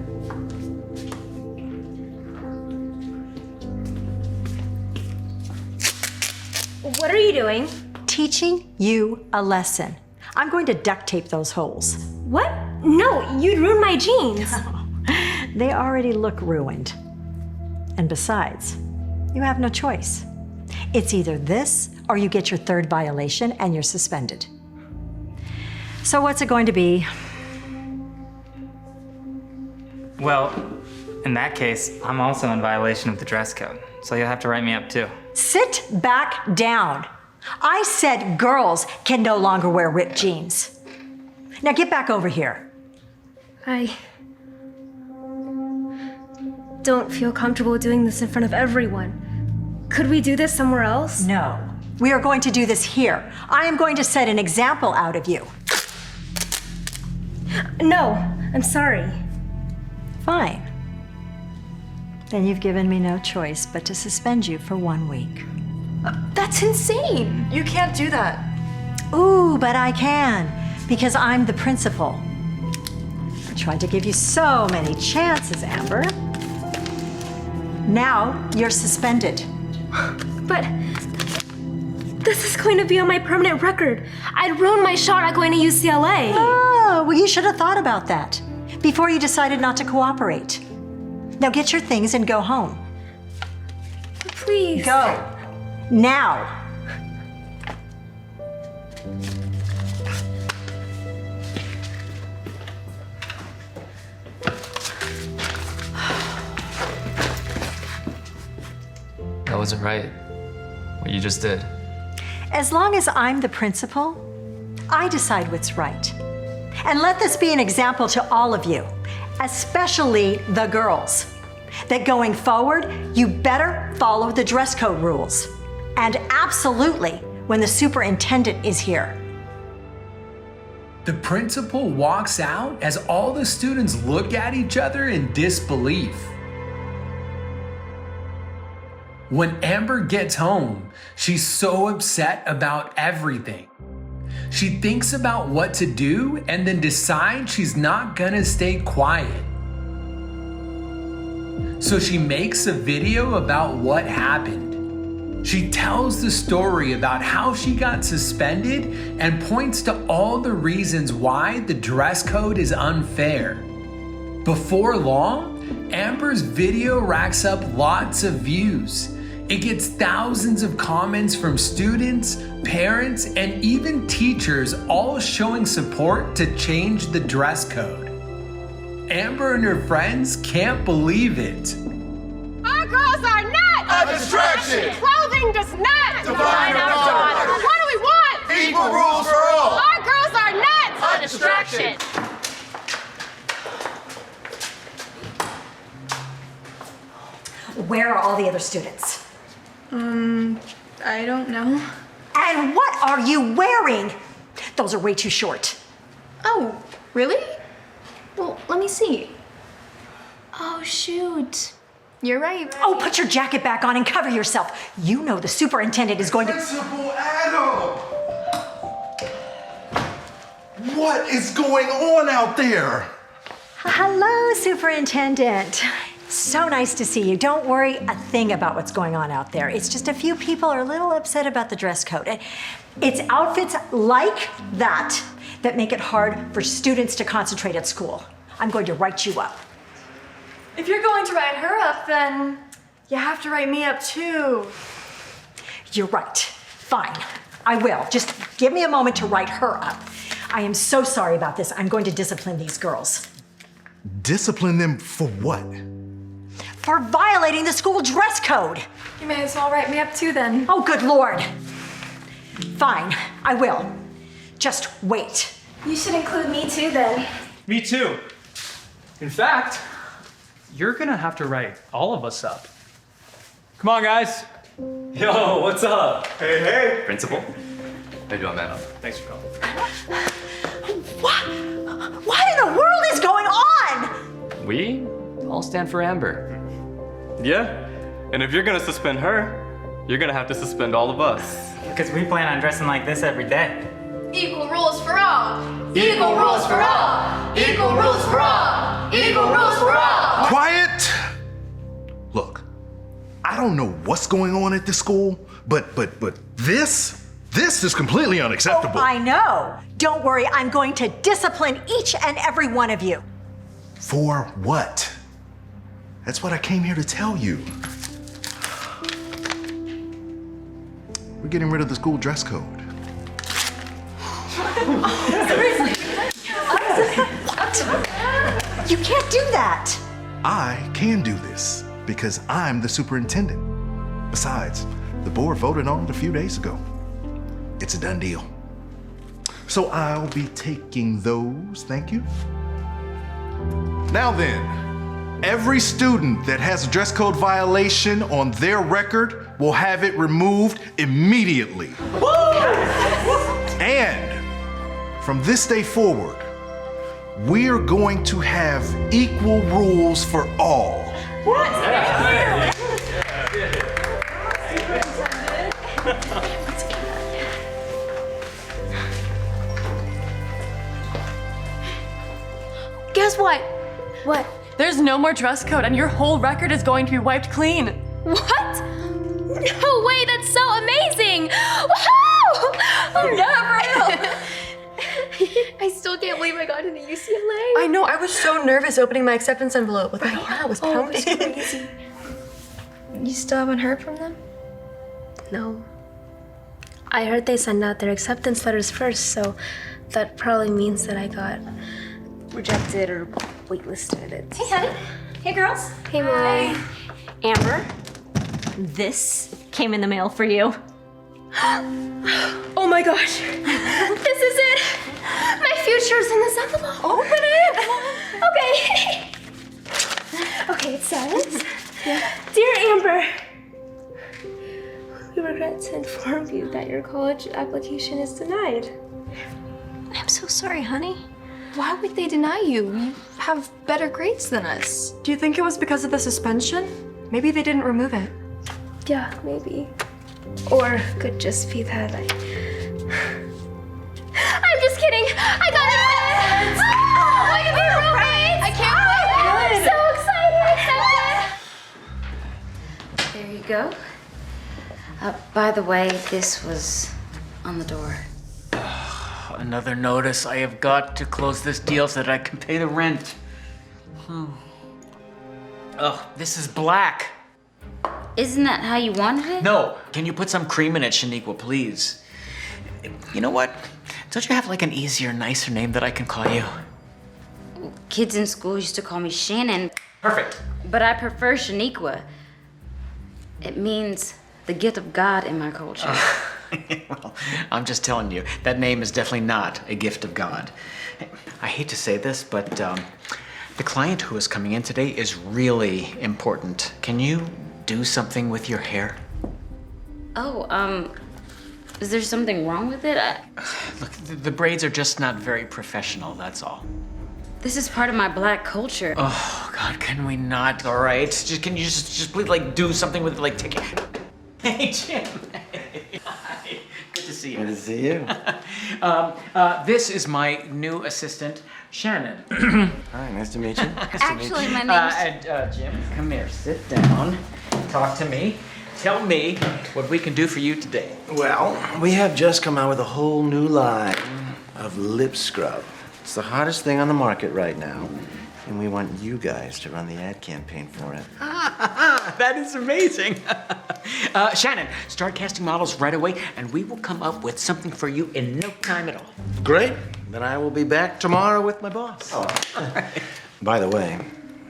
What are you doing? Teaching you a lesson. I'm going to duct tape those holes. What? No, you'd ruin my jeans. They already look ruined. And besides, you have no choice. It's either this or you get your 3rd violation and you're suspended. So what's it going to be? Well, in that case, I'm also in violation of the dress code, so you'll have to write me up too. Sit back down. I said girls can no longer wear ripped jeans. Now get back over here. I don't feel comfortable doing this in front of everyone. Could we do this somewhere else? No. We are going to do this here. I am going to set an example out of you. No, I'm sorry. Fine. Then you've given me no choice but to suspend you for 1 week. That's insane. You can't do that. Ooh, but I can, because I'm the principal. I tried to give you so many chances, Amber. Now you're suspended. But this is going to be on my permanent record. I'd ruin my shot at going to UCLA. Oh, well, you should have thought about that before you decided not to cooperate. Now get your things and go home. Please. Go. Now. That wasn't right, what you just did. As long as I'm the principal, I decide what's right. And let this be an example to all of you, especially the girls, that going forward, you better follow the dress code rules. And absolutely when the superintendent is here. The principal walks out as all the students look at each other in disbelief. When Amber gets home, she's so upset about everything. She thinks about what to do and then decides she's not gonna stay quiet. So she makes a video about what happened. She tells the story about how she got suspended and points to all the reasons why the dress code is unfair. Before long, Amber's video racks up lots of views. It gets thousands of comments from students, parents, and even teachers, all showing support to change the dress code. Amber and her friends can't believe it. Our girls are not a distraction. Clothing does not define our daughters. What do we want? Equal rules for all. Our girls are not a distraction. Where are all the other students? I don't know. And what are you wearing? Those are way too short. Oh, really? Well, let me see. Oh, shoot. You're right. Oh, put your jacket back on and cover yourself. You know the superintendent is going to... Principal Adam! What is going on out there? Hello, Superintendent. So nice to see you. Don't worry a thing about what's going on out there. It's just a few people are a little upset about the dress code. It's outfits like that that make it hard for students to concentrate at school. I'm going to write you up. If you're going to write her up, then you have to write me up too. You're right. Fine. I will. Just give me a moment to write her up. I am so sorry about this. I'm going to discipline these girls. Discipline them for what? For violating the school dress code. You may as well write me up too then. Oh, good Lord. Fine, I will. Just wait. You should include me too then. Me too. In fact, you're gonna have to write all of us up. Come on, guys. Yo, what's up? Hey, hey. Principal, how you doing, man? Thanks for coming. What in the world is going on? We all stand for Amber. Yeah, and if you're gonna suspend her, you're gonna have to suspend all of us. Because we plan on dressing like this every day. Equal rules for all. Equal rules for all. Equal rules for all. Equal rules for all. Quiet! Look, I don't know what's going on at this school, but this is completely unacceptable. Oh, I know. Don't worry, I'm going to discipline each and every one of you. For what? That's what I came here to tell you. We're getting rid of the school dress code. Seriously? What? You can't do that. I can do this because I'm the superintendent. Besides, the board voted on it a few days ago. It's a done deal. So I'll be taking those, thank you. Now then, every student that has a dress code violation on their record will have it removed immediately. And from this day forward, we're going to have equal rules for all. What? Guess what? What? There's no more dress code and your whole record is going to be wiped clean. What? No way, that's so amazing! Woohoo! Oh, Yeah, I still can't believe I got into UCLA. I know, I was so nervous opening my acceptance envelope with my heart was Oh, pounding. it's crazy. You still haven't heard from them? No. I heard they send out their acceptance letters first, so that probably means that I got rejected or waitlisted. Hey, honey. Hey, girls. Hey, Molly. Amber, this came in the mail for you. Oh my gosh. This is it. My future's in this envelope. Open it. Okay. Okay, it says, Dear Amber, we regret to inform you that your college application is denied. I'm so sorry, honey. Why would they deny you? You have better grades than us. Do you think it was because of the suspension? Maybe they didn't remove it. Yeah, maybe. Or could just be that I'm just kidding. I got it. Oh, I can be roommates. I can't wait. I'm so excited. There you go. By the way, this was on the door. Another notice. I have got to close this deal so that I can pay the rent. Oh, this is black. Isn't that how you wanted it? No. Can you put some cream in it, Shaniqua, please? You know what? Don't you have like an easier, nicer name that I can call you? Kids in school used to call me Shannon. Perfect. But I prefer Shaniqua. It means the gift of God in my culture. Well, I'm just telling you, that name is definitely not a gift of God. I hate to say this, but the client who is coming in today is really important. Can you do something with your hair? Oh, is there something wrong with it? Look, the braids are just not very professional, that's all. This is part of my black culture. Oh, God, can we not? All right, can you just please, like, do something with it, like, take it? Hey, Jim. Hi. Good to see see you. Good to see you. This is my new assistant, Shannon. Hi, nice to meet you. Actually, my name's... And Jim, come here, sit down, talk to me. Tell me what we can do for you today. Well, we have just come out with a whole new line of lip scrub. It's the hottest thing on the market right now, and we want you guys to run the ad campaign for it. That is amazing. Shannon, start casting models right away, and we will come up with something for you in no time at all. Great. Then I will be back tomorrow with my boss. By the way,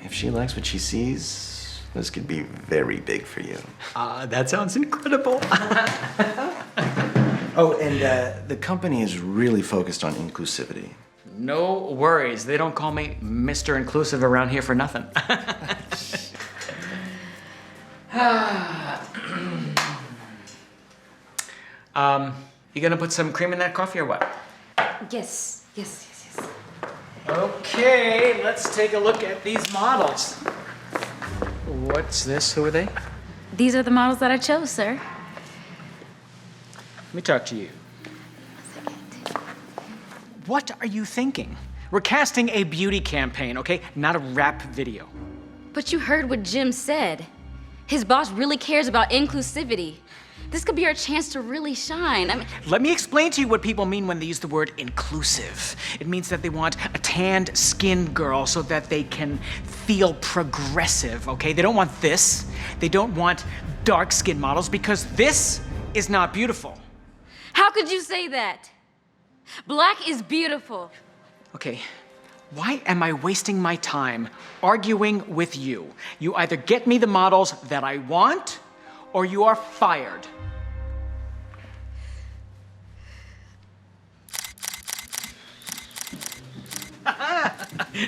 if she likes what she sees, this could be very big for you. That sounds incredible. Oh, and the company is really focused on inclusivity. No worries. They don't call me Mr. Inclusive around here for nothing. You gonna put some cream in that coffee or what? Yes. Okay, let's take a look at these models. What's this? Who are they? These are the models that I chose, sir. Let me talk to you. What are you thinking? We're casting a beauty campaign, okay? Not a rap video. But you heard what Jim said. His boss really cares about inclusivity. This could be our chance to really shine. I mean, Let me explain to you what people mean when they use the word inclusive. It means that they want a tanned skinned girl so that they can feel progressive, okay? They don't want this. They don't want dark skinned models because this is not beautiful. how could you say that? Black is beautiful. Okay, why am I wasting my time arguing with you? You either get me the models that I want or you are fired.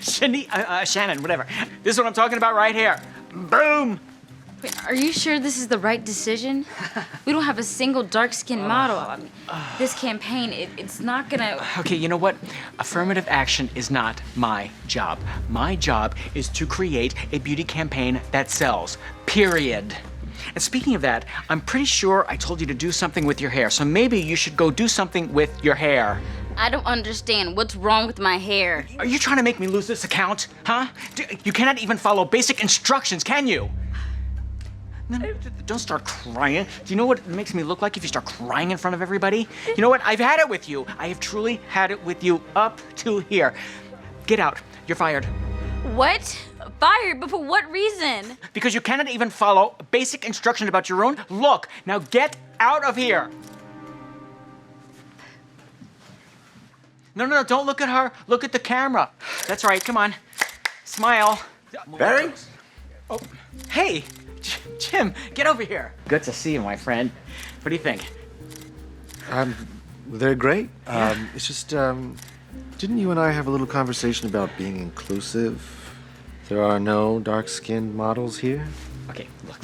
Shannon, whatever. This is what I'm talking about right here. Boom! Wait, are you sure this is the right decision? We don't have a single dark-skinned model. I mean, this campaign, it's not gonna... Okay, you know what? Affirmative action is not my job. My job is to create a beauty campaign that sells, period. And speaking of that, I'm pretty sure I told you to do something with your hair, so maybe you should go do something with your hair. I don't understand. What's wrong with my hair? Are you trying to make me lose this account? Huh? You cannot even follow basic instructions, can you? No, don't start crying. Do you know what it makes me look like if you start crying in front of everybody? You know what? I've had it with you. I have truly had it with you up to here. Get out. You're fired. What? Fired? But for what reason? Because you cannot even follow basic instructions about your own look. Now get out of here. No, don't look at her. Look at the camera. That's right, come on. Smile. Barry? Oh, hey, Jim, get over here. Good to see you, my friend. What do you think? They're great. It's just, didn't you and I have a little conversation about being inclusive? There are no dark-skinned models here? Okay, look,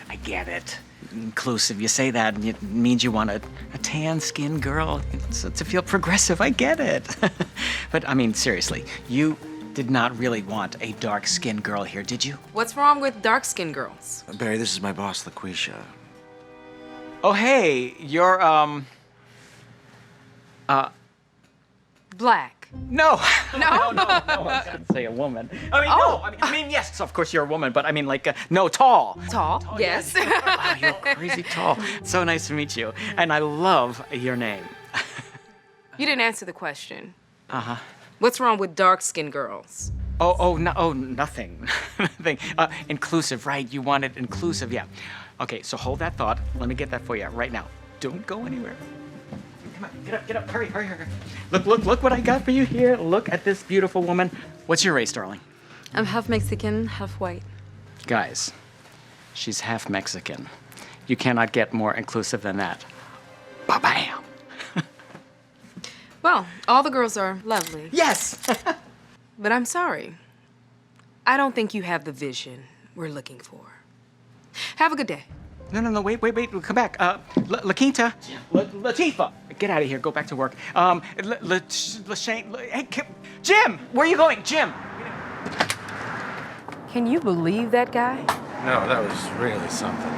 I get it. Inclusive, you say that and it means you want a tan-skinned girl to feel progressive. I get it. But I mean, seriously, you did not really want a dark-skinned girl here, did you? What's wrong with dark-skinned girls? Barry, this is my boss, LaQuisha. Oh, hey, you're, Black. No. No? No, I was gonna say a woman. I mean, no, I mean, yes, of course you're a woman, but I mean, like, no, tall. Tall, yes. Wow, you're crazy tall. So nice to meet you. And I love your name. You didn't answer the question. Uh-huh. What's wrong with dark-skinned girls? Nothing. Nothing. Inclusive, right? You wanted inclusive, yeah. Okay, so hold that thought. Let me get that for you right now. Don't go anywhere. Come on, get up, hurry. Look what I got for you here. Look at this beautiful woman. What's your race, darling? I'm half Mexican, half white. Guys, she's half Mexican. You cannot get more inclusive than that. Ba-bam! Well, all the girls are lovely. Yes! But I'm sorry. I don't think you have the vision we're looking for. Have a good day. No, wait, come back. La Quinta, Latifah, get out of here, go back to work. Hey, Jim, where are you going, Jim? Can you believe that guy? No, that was really something.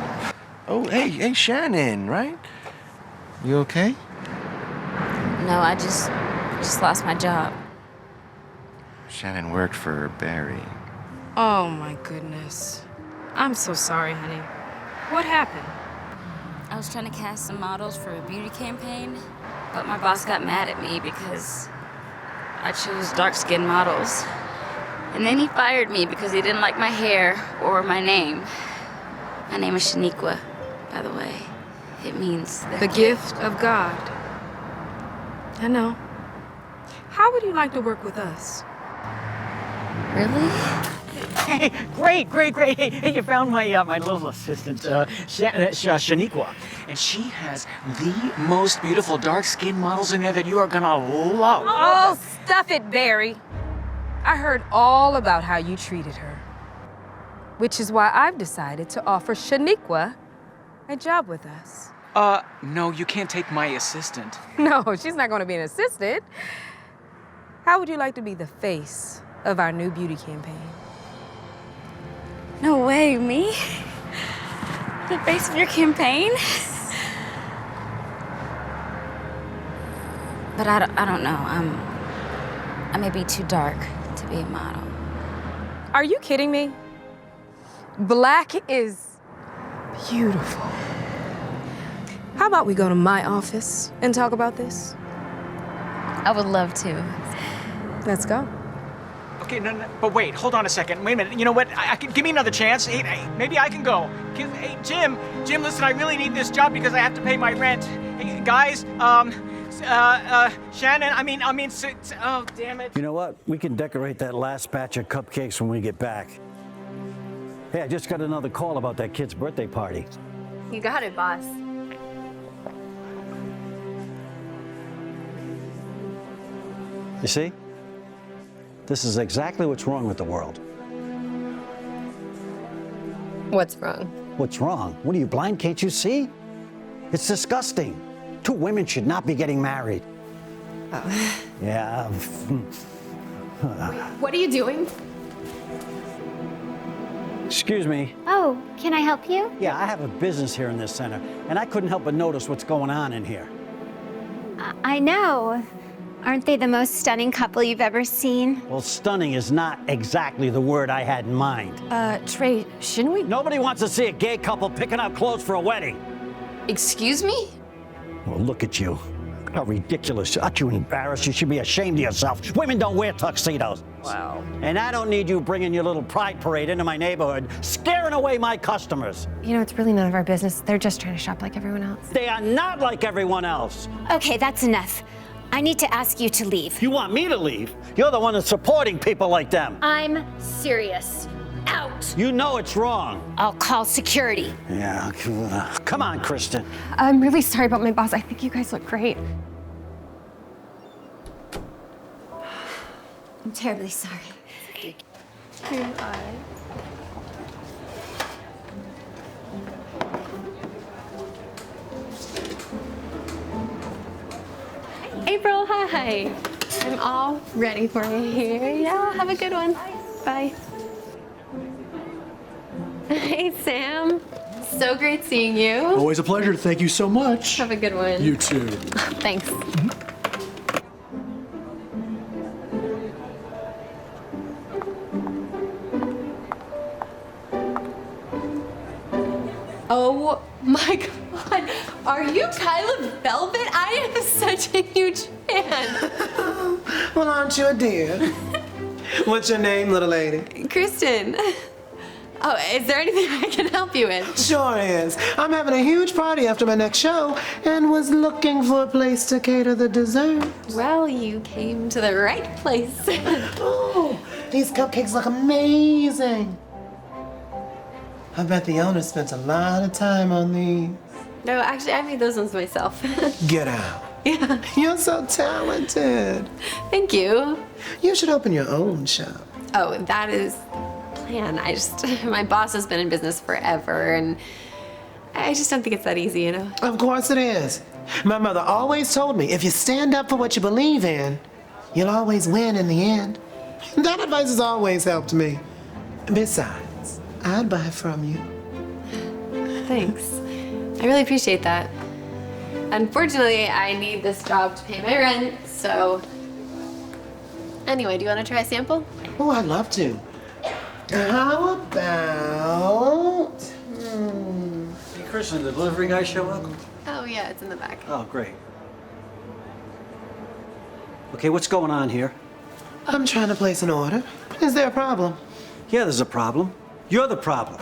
Oh, hey, Shannon, right? You okay? No, I just lost my job. Shannon worked for Barry. Oh my goodness. I'm so sorry, honey. What happened? I was trying to cast some models for a beauty campaign, but my boss got mad at me because I chose dark-skinned models. And then he fired me because he didn't like my hair or my name. My name is Shaniqua, by the way. It means The gift of God. I know. How would you like to work with us? Really? Hey, great. Hey, you found my little assistant, Shaniqua. And she has the most beautiful dark-skinned models in there that you are gonna love. Oh, stuff it, Barry. I heard all about how you treated her. Which is why I've decided to offer Shaniqua a job with us. No, you can't take my assistant. No, she's not going to be an assistant. How would you like to be the face of our new beauty campaign? No way, me? The face of your campaign? But I don't know. I may be too dark to be a model. Are you kidding me? Black is beautiful. How about we go to my office and talk about this? I would love to. Let's go. Okay, no, but wait, hold on a second. Wait a minute. You know what? I can give me another chance. Hey, maybe I can go. Hey, Jim, listen, I really need this job because I have to pay my rent. Hey, guys, Shannon, oh, damn it. You know what? We can decorate that last batch of cupcakes when we get back. Hey, I just got another call about that kid's birthday party. You got it, boss. You see? This is exactly what's wrong with the world. What's wrong? What's wrong? What are you, blind? Can't you see? It's disgusting. 2 women should not be getting married. Oh. Yeah. What are you doing? Excuse me. Oh, can I help you? Yeah, I have a business here in this center, and I couldn't help but notice what's going on in here. I know. Aren't they the most stunning couple you've ever seen? Well, stunning is not exactly the word I had in mind. Trey, shouldn't we? Nobody wants to see a gay couple picking out clothes for a wedding. Excuse me? Well, look at you. How ridiculous. Aren't you embarrassed? You should be ashamed of yourself. Women don't wear tuxedos. Wow. And I don't need you bringing your little pride parade into my neighborhood, scaring away my customers. You know, it's really none of our business. They're just trying to shop like everyone else. They are not like everyone else. Okay, that's enough. I need to ask you to leave. You want me to leave? You're the one that's supporting people like them. I'm serious. Out. You know it's wrong. I'll call security. Yeah, come on, Kristen. I'm really sorry about my boss. I think you guys look great. I'm terribly sorry. April, hi. I'm all ready for you here. Yeah, have a good one. Bye. Hey, Sam. So great seeing you. Always a pleasure. Thank you so much. Have a good one. You too. Thanks. Oh my God. Are you Kyla Velvet? I am such a huge fan. Well, aren't you a dear? What's your name, little lady? Kristen. Oh, is there anything I can help you with? Sure is. I'm having a huge party after my next show and was looking for a place to cater the dessert. Well, you came to the right place. Oh, these cupcakes look amazing. I bet the owner spent a lot of time on these. No, actually, I made those ones myself. Get out. Yeah. You're so talented. Thank you. You should open your own shop. Oh, that is plan. My boss has been in business forever, and I just don't think it's that easy, you know? Of course it is. My mother always told me, if you stand up for what you believe in, you'll always win in the end. That advice has always helped me. Besides, I'd buy from you. Thanks. I really appreciate that. Unfortunately, I need this job to pay my rent, so... Anyway, do you want to try a sample? Oh, I'd love to. How about... Hey, Kristen, the delivery guy show up? Oh, yeah, it's in the back. Oh, great. Okay, what's going on here? I'm trying to place an order. Is there a problem? Yeah, there's a problem. You're the problem.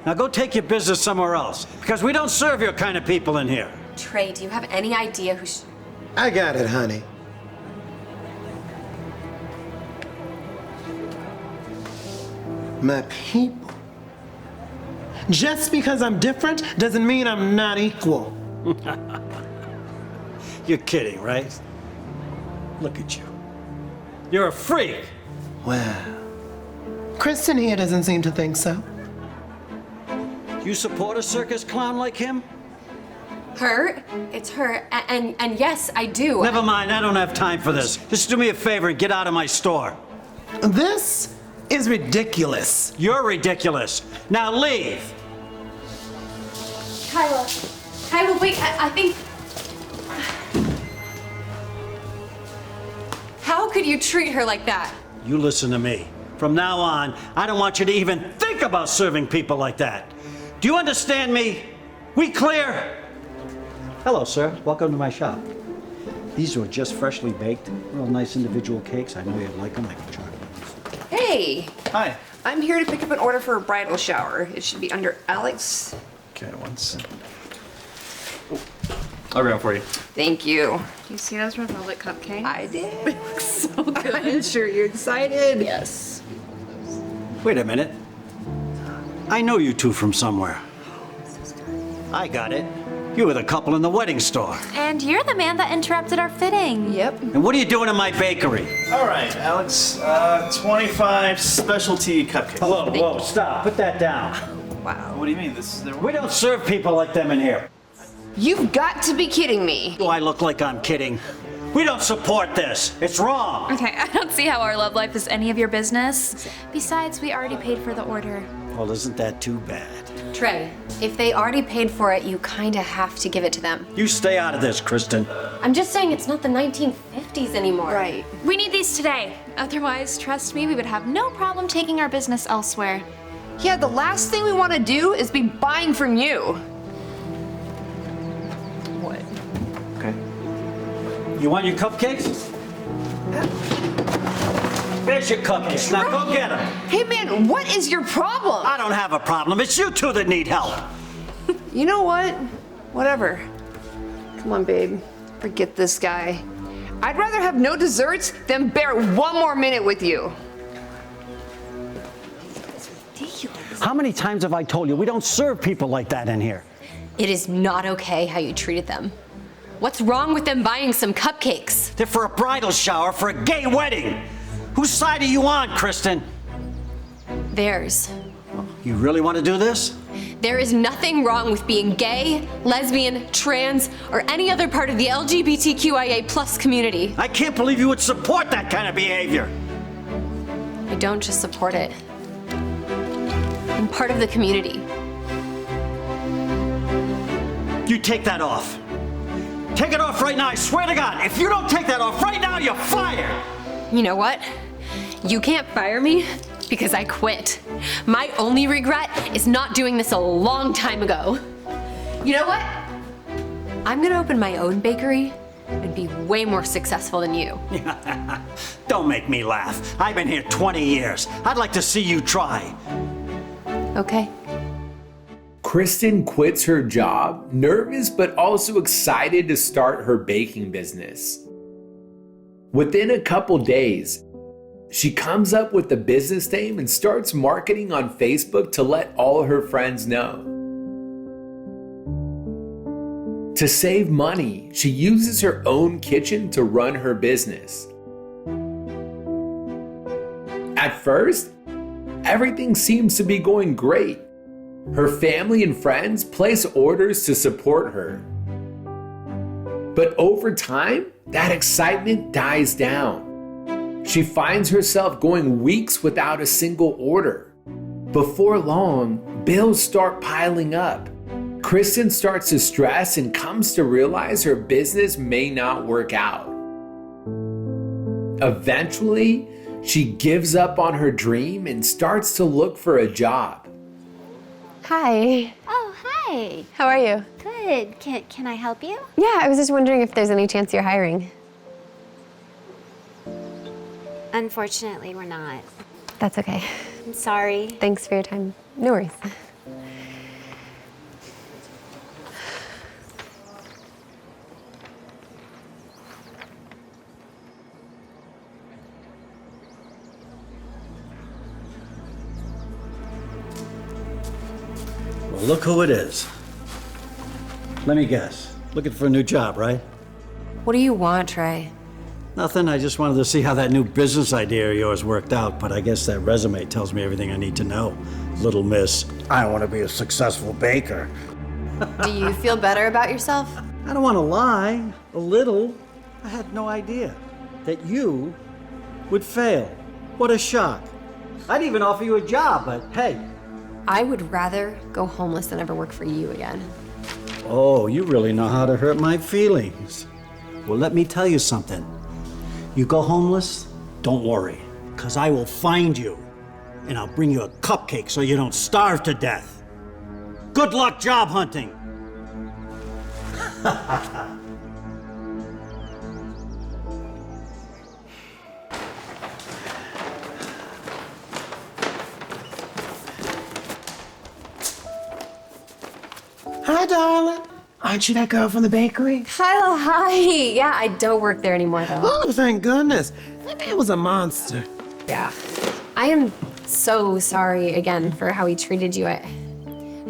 Now go take your business somewhere else, because we don't serve your kind of people in here. Trey, do you have any idea who I got it, honey. My people. Just because I'm different doesn't mean I'm not equal. You're kidding, right? Look at you. You're a freak. Well, Kristen here doesn't seem to think so. You support a circus clown like him? Her? It's her. And yes, I do. Never mind, I don't have time for this. Just do me a favor and get out of my store. This is ridiculous. You're ridiculous. Now leave. Kyla, wait, I think... How could you treat her like that? You listen to me. From now on, I don't want you to even think about serving people like that. Do you understand me? We clear? Hello, sir. Welcome to my shop. These were just freshly baked, real nice individual cakes. I know you'd like them. I can try them. Hey! Hi. I'm here to pick up an order for a bridal shower. It should be under Alex. Okay, one second. I'll grab it for you. Thank you. Do you see those Republic cupcakes? I did. They look so good. I'm sure you're excited. Yes. Wait a minute. I know you two from somewhere. I got it. You were the couple in the wedding store. And you're the man that interrupted our fitting. Yep. And what are you doing in my bakery? All right, Alex. 25 specialty cupcakes. Whoa, stop. Put that down. Wow. What do you mean? We don't serve people like them in here. You've got to be kidding me. Do I look like I'm kidding? We don't support this. It's wrong. Okay, I don't see how our love life is any of your business. Besides, we already paid for the order. Well, isn't that too bad? Trey, if they already paid for it, you kinda have to give it to them. You stay out of this, Kristen. I'm just saying it's not the 1950s anymore. Right. We need these today. Otherwise, trust me, we would have no problem taking our business elsewhere. Yeah, the last thing we want to do is be buying from you. What? Okay. You want your cupcakes? There's your cupcakes. Now go get them. Hey man, what is your problem? I don't have a problem. It's you two that need help. You know what? Whatever. Come on, babe. Forget this guy. I'd rather have no desserts than bear one more minute with you. How many times have I told you we don't serve people like that in here? It is not okay how you treated them. What's wrong with them buying some cupcakes? They're for a bridal shower for a gay wedding. Whose side are you on, Kristen? Theirs. You really want to do this? There is nothing wrong with being gay, lesbian, trans, or any other part of the LGBTQIA+ community. I can't believe you would support that kind of behavior. I don't just support it. I'm part of the community. You take that off. Take it off right now, I swear to God. If you don't take that off right now, you're fired. You know what? You can't fire me because I quit. My only regret is not doing this a long time ago. You know what? I'm gonna open my own bakery and be way more successful than you. Don't make me laugh. I've been here 20 years. I'd like to see you try. Okay. Kristen quits her job, nervous but also excited to start her baking business. Within a couple days, she comes up with the business name and starts marketing on Facebook to let all her friends know. To save money, she uses her own kitchen to run her business. At first, everything seems to be going great. Her family and friends place orders to support her. But over time, that excitement dies down. She finds herself going weeks without a single order. Before long, bills start piling up. Kristen starts to stress and comes to realize her business may not work out. Eventually, she gives up on her dream and starts to look for a job. Hi. Oh, hi. How are you? Good. Can I help you? Yeah, I was just wondering if there's any chance you're hiring. Unfortunately, we're not. That's okay. I'm sorry. Thanks for your time. No worries. Well, look who it is. Let me guess. Looking for a new job, right? What do you want, Trey? Nothing. I just wanted to see how that new business idea of yours worked out, but I guess that resume tells me everything I need to know. Little miss, I want to be a successful baker. Do you feel better about yourself? I don't want to lie. A little. I had no idea that you would fail. What a shock. I'd even offer you a job, but hey. I would rather go homeless than ever work for you again. Oh, you really know how to hurt my feelings. Well, let me tell you something. You go homeless, don't worry, because I will find you, and I'll bring you a cupcake so you don't starve to death. Good luck job hunting. Hi, darling. Aren't you that girl from the bakery? Kyla, hi. Yeah, I don't work there anymore, though. Oh, thank goodness. That man was a monster. Yeah. I am so sorry again for how he treated you. I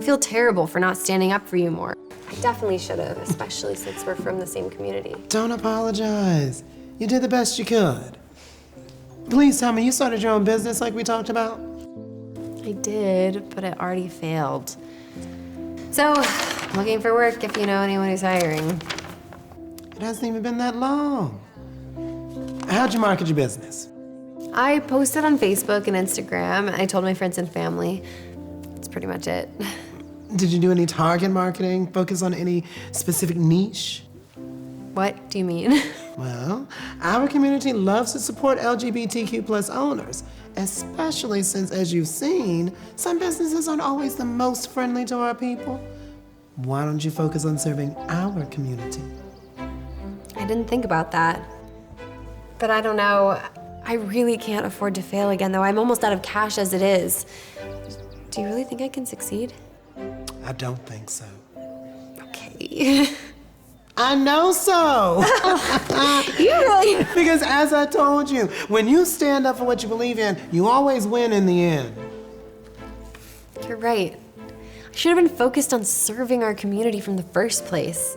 feel terrible for not standing up for you more. I definitely should have, especially since we're from the same community. Don't apologize. You did the best you could. Please tell me you started your own business like we talked about? I did, but it already failed. So, looking for work if you know anyone who's hiring. It hasn't even been that long. How'd you market your business? I posted on Facebook and Instagram, and I told my friends and family. That's pretty much it. Did you do any target marketing? Focus on any specific niche? What do you mean? Well, our community loves to support LGBTQ+ owners, especially since, as you've seen, some businesses aren't always the most friendly to our people. Why don't you focus on serving our community? I didn't think about that. But I don't know. I really can't afford to fail again, though. I'm almost out of cash as it is. Do you really think I can succeed? I don't think so. Okay. I know so. You really? Because as I told you, when you stand up for what you believe in, you always win in the end. You're right. I should have been focused on serving our community from the first place.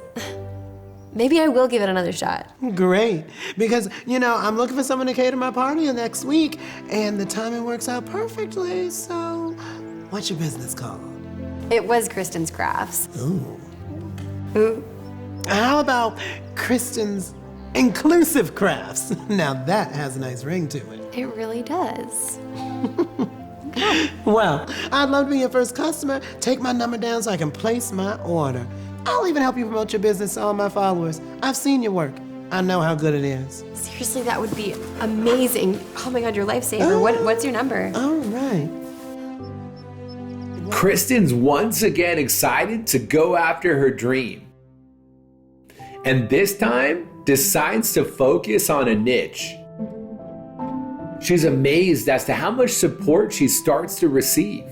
Maybe I will give it another shot. Great. Because, I'm looking for someone to cater my party next week, and the timing works out perfectly, so what's your business called? It was Kristen's Crafts. Ooh. Ooh. How about Kristen's Inclusive Crafts? Now that has a nice ring to it. It really does. Well, I'd love to be your first customer. Take my number down so I can place my order. I'll even help you promote your business to all my followers. I've seen your work. I know how good it is. Seriously, that would be amazing. Oh my God, your lifesaver. What's your number? All right. Kristen's once again excited to go after her dream. And this time decides to focus on a niche. She's amazed as to how much support she starts to receive.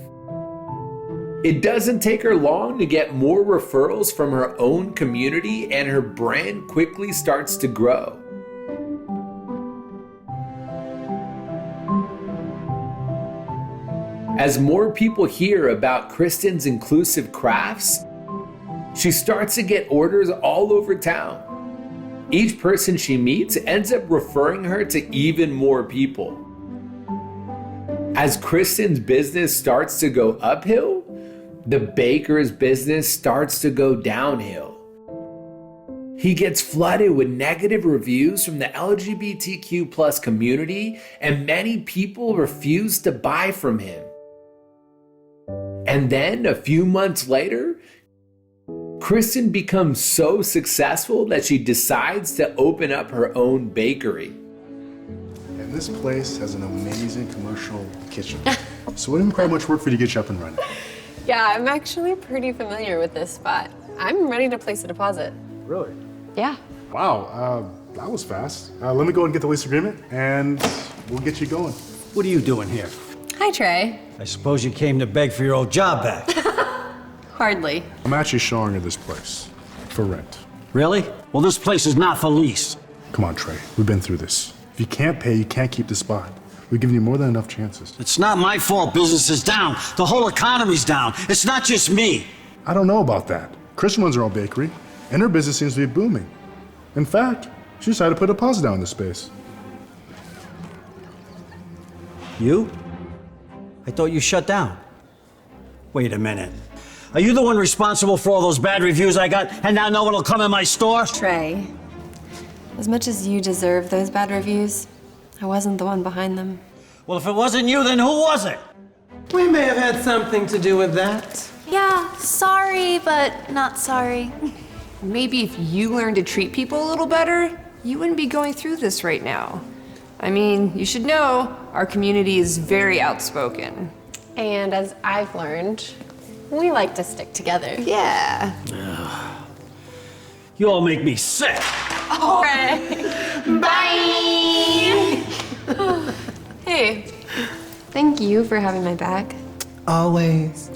It doesn't take her long to get more referrals from her own community, and her brand quickly starts to grow. As more people hear about Kristen's inclusive crafts, she starts to get orders all over town. Each person she meets ends up referring her to even more people. As Kristen's business starts to go uphill, the baker's business starts to go downhill. He gets flooded with negative reviews from the LGBTQ+ community, and many people refuse to buy from him. And then a few months later, Kristen becomes so successful that she decides to open up her own bakery. And this place has an amazing commercial kitchen. So it wouldn't require much work for you to get you up and running. Yeah, I'm actually pretty familiar with this spot. I'm ready to place a deposit. Really? Yeah. Wow, that was fast. Let me go and get the lease agreement, and we'll get you going. What are you doing here? Hi, Trey. I suppose you came to beg for your old job back. Hardly. I'm actually showing her this place for rent. Really? Well, this place is not for lease. Come on, Trey. We've been through this. If you can't pay, you can't keep the spot. We've given you more than enough chances. It's not my fault business is down. The whole economy's down. It's not just me. I don't know about that. Kristen runs her own bakery, and her business seems to be booming. In fact, she decided to put a deposit down in this space. You? I thought you shut down. Wait a minute. Are you the one responsible for all those bad reviews I got, and now no one will come in my store? Trey, as much as you deserve those bad reviews, I wasn't the one behind them. Well, if it wasn't you, then who was it? We may have had something to do with that. Yeah, sorry, but not sorry. Maybe if you learned to treat people a little better, you wouldn't be going through this right now. I mean, you should know, our community is very outspoken. And as I've learned, we like to stick together. Yeah. You all make me sick. Bye! Hey, thank you for having my back. Always.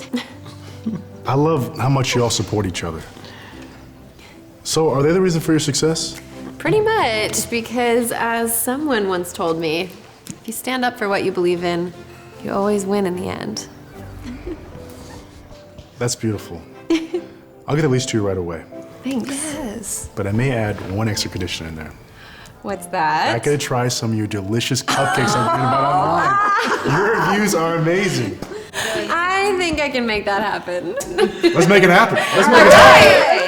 I love how much you all support each other. So, are they the reason for your success? Pretty much, because as someone once told me, if you stand up for what you believe in, you always win in the end. That's beautiful. I'll get at least 2 right away. Thanks. Yes. But I may add one extra condition in there. What's that? I gotta try some of your delicious cupcakes I'm reading about online. Your reviews are amazing. I think I can make that happen. Let's make it happen. Let's make it happen.